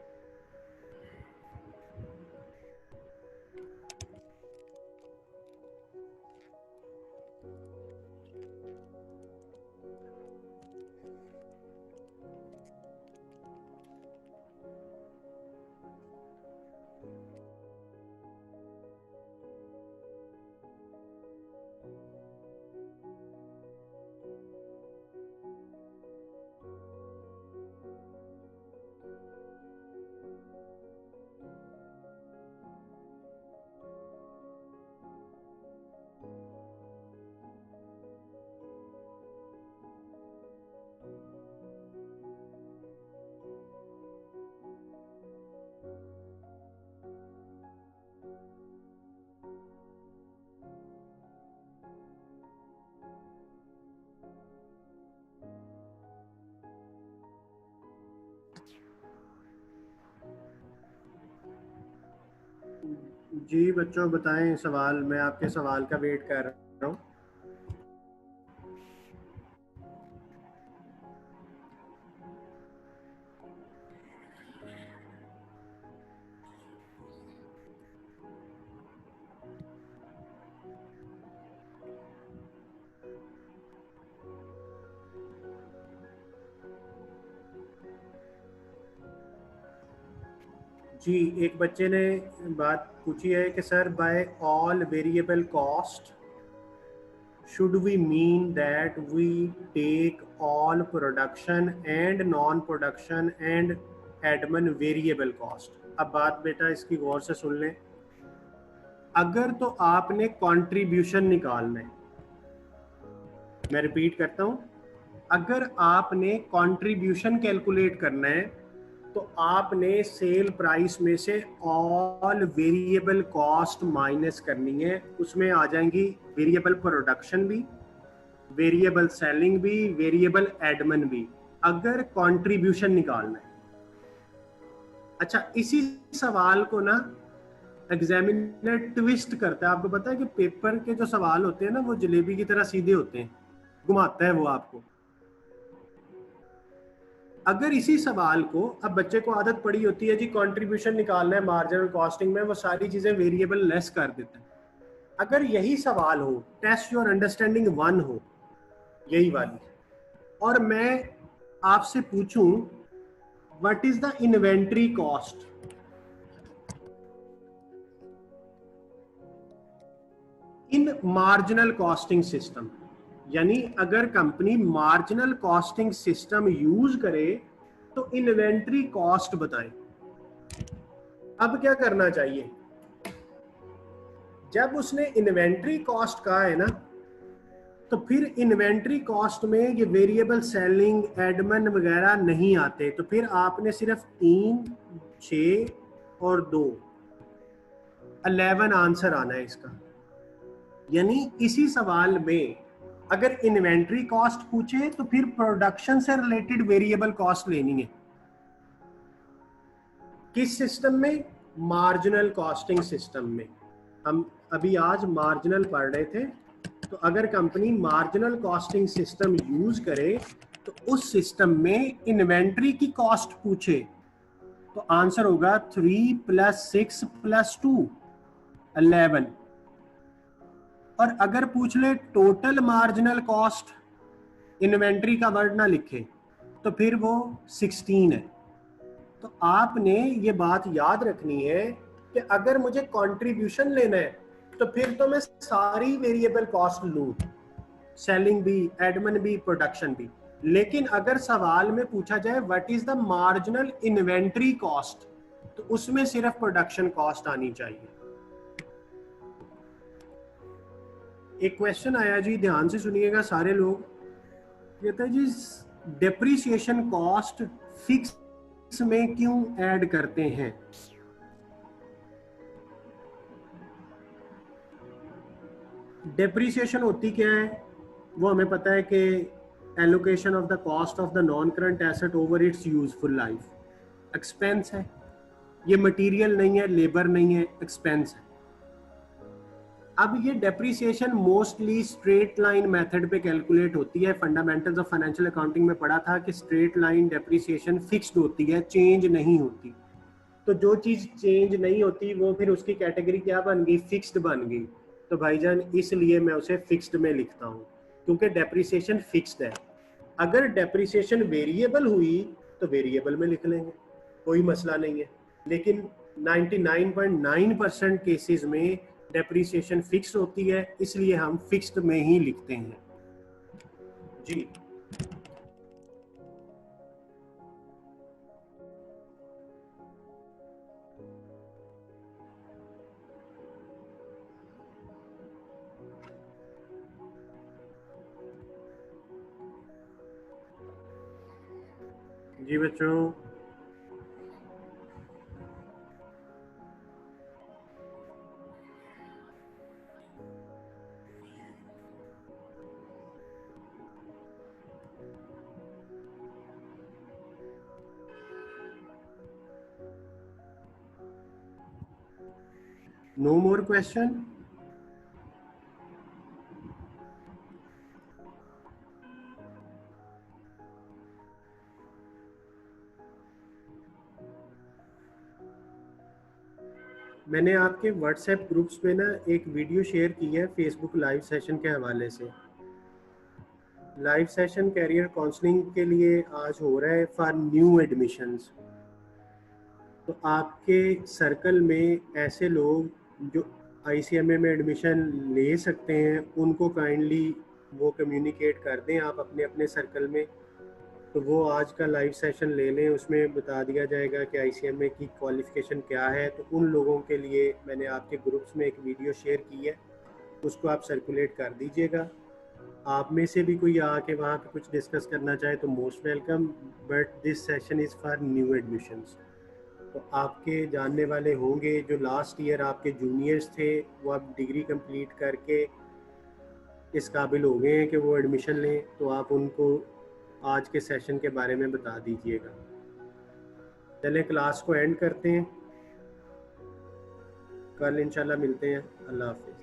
जी बच्चों बताएं सवाल, मैं आपके सवाल का वेट कर रहा हूँ। जी एक बच्चे ने बात पूछी है कि sir by all variable cost should we mean that we take all production and non-production and admin variable cost। अब बात बेटा इसकी गौर से सुन लें। अगर तो आपने कंट्रीब्यूशन निकालना है, मैं रिपीट करता हूं, अगर आपने कंट्रीब्यूशन कैलकुलेट करना है तो आपने सेल प्राइस में से ऑल वेरिएबल कॉस्ट माइनस करनी है। उसमें आ जाएंगी वेरिएबल प्रोडक्शन भी, वेरिएबल सेलिंग भी, वेरिएबल एडमिन भी, अगर कंट्रीब्यूशन निकालना है। अच्छा, इसी सवाल को ना एग्जामिनर ट्विस्ट करता है। आपको पता है कि पेपर के जो सवाल होते हैं ना वो जलेबी की तरह सीधे होते हैं, घुमाता है वो आपको। अगर इसी सवाल को, अब बच्चे को आदत पड़ी होती है जी कंट्रीब्यूशन निकालना है मार्जिनल कॉस्टिंग में, वो सारी चीजें वेरिएबल लेस कर देता है। अगर यही सवाल हो, टेस्ट योर अंडरस्टैंडिंग 1 हो, यही वाली, और मैं आपसे पूछूं what is the inventory cost, in marginal costing system, यानी अगर company marginal costing system use करे तो इन्वेंट्री कॉस्ट बताएं। अब क्या करना चाहिए, जब उसने इन्वेंट्री कॉस्ट कहा है ना, तो फिर इन्वेंट्री कॉस्ट में ये वेरिएबल सेलिंग, एडमिन वगैरह नहीं आते, तो फिर आपने सिर्फ 3, 6 और 2, 11 आंसर आना है इसका। यानी इसी सवाल में अगर इन्वेंट्री कॉस्ट पूछे तो फिर प्रोडक्शन से रिलेटेड वेरिएबल कॉस्ट लेनी है। किस सिस्टम में? मार्जिनल कॉस्टिंग सिस्टम में। हम अभी आज मार्जिनल पढ़ रहे थे, तो अगर company marginal costing system use करे तो उस सिस्टम में इन्वेंट्री की कॉस्ट पूछे तो आंसर होगा 3 + 6 + 2 11। और अगर पूछ ले टोटल मार्जिनल कॉस्ट, इन्वेंट्री का वर्ड ना लिखे, तो फिर वो 16 है। तो आपने ये बात याद रखनी है कि अगर मुझे कंट्रीब्यूशन लेना है तो फिर तो मैं सारी वेरिएबल कॉस्ट लूं, सेलिंग भी, एडमिन भी, प्रोडक्शन भी। लेकिन अगर सवाल में पूछा जाए what is the marginal inventory cost, तो उसमें सिर्फ प्रोडक्शन कॉस्ट आनी चाहिए। एक क्वेश्चन आया जी, ध्यान से सुनिएगा सारे लोग। कहता है जी डेप्रिसिएशन कॉस्ट फिक्स में क्यों ऐड करते हैं? डेप्रिसिएशन होती क्या है? वो हमें पता है कि allocation of the cost of the non current asset over it's useful life. Expense है, ये मटेरियल नहीं है, लेबर नहीं है, एक्सपेंस है। अब ये depreciation mostly straight line method पे कैलकुलेट होती है। फंडामेंटल्स ऑफ फाइनेंशियल अकाउंटिंग में पढ़ा था कि स्ट्रेट लाइन डेप्रिसिएशन फिक्स्ड होती है, चेंज नहीं होती। तो जो चीज चेंज नहीं होती वो फिर उसकी कैटेगरी क्या बन गई? फिक्स्ड बन गई। तो भाईजान इसलिए मैं उसे फिक्स्ड में लिखता हूँ, क्योंकि डेप्रिसिएशन फिक्स्ड है। अगर डेप्रिसिएशन वेरिएबल हुई तो वेरिएबल में लिख लेंगे, कोई मसला नहीं है। लेकिन 99.9% केसेस में डेप्रिसिएशन फिक्स होती है, इसलिए हम फिक्स्ड में ही लिखते हैं जी। जी बच्चों, नो मोर क्वेश्चन? मैंने आपके व्हाट्सएप ग्रुप्स पे ना एक वीडियो शेयर की है फेसबुक लाइव सेशन के हवाले से। लाइव सेशन कैरियर काउंसलिंग के लिए आज हो रहा है फॉर न्यू एडमिशन्स। तो आपके सर्कल में ऐसे लोग जो ICMA में एडमिशन ले सकते हैं, उनको काइंडली वो कम्युनिकेट कर दें आप अपने अपने सर्कल में। तो वो आज का लाइव सेशन ले लें, उसमें बता दिया जाएगा कि ICMA की क्वालिफ़िकेशन क्या है। तो उन लोगों के लिए मैंने आपके ग्रुप्स में एक वीडियो शेयर की है, उसको आप सर्कुलेट कर दीजिएगा। आप में से भी कोई आके वहाँ पे कुछ डिस्कस करना चाहे तो most welcome, but this session is for new admissions. तो आपके जानने वाले होंगे जो लास्ट ईयर आपके जूनियर्स थे, वो अब डिग्री कंप्लीट करके इस काबिल हो गए हैं कि वो एडमिशन लें, तो आप उनको आज के सेशन के बारे में बता दीजिएगा। चलें क्लास को एंड करते हैं, कल इंशाल्लाह मिलते हैं। अल्लाह हाफ़िज़।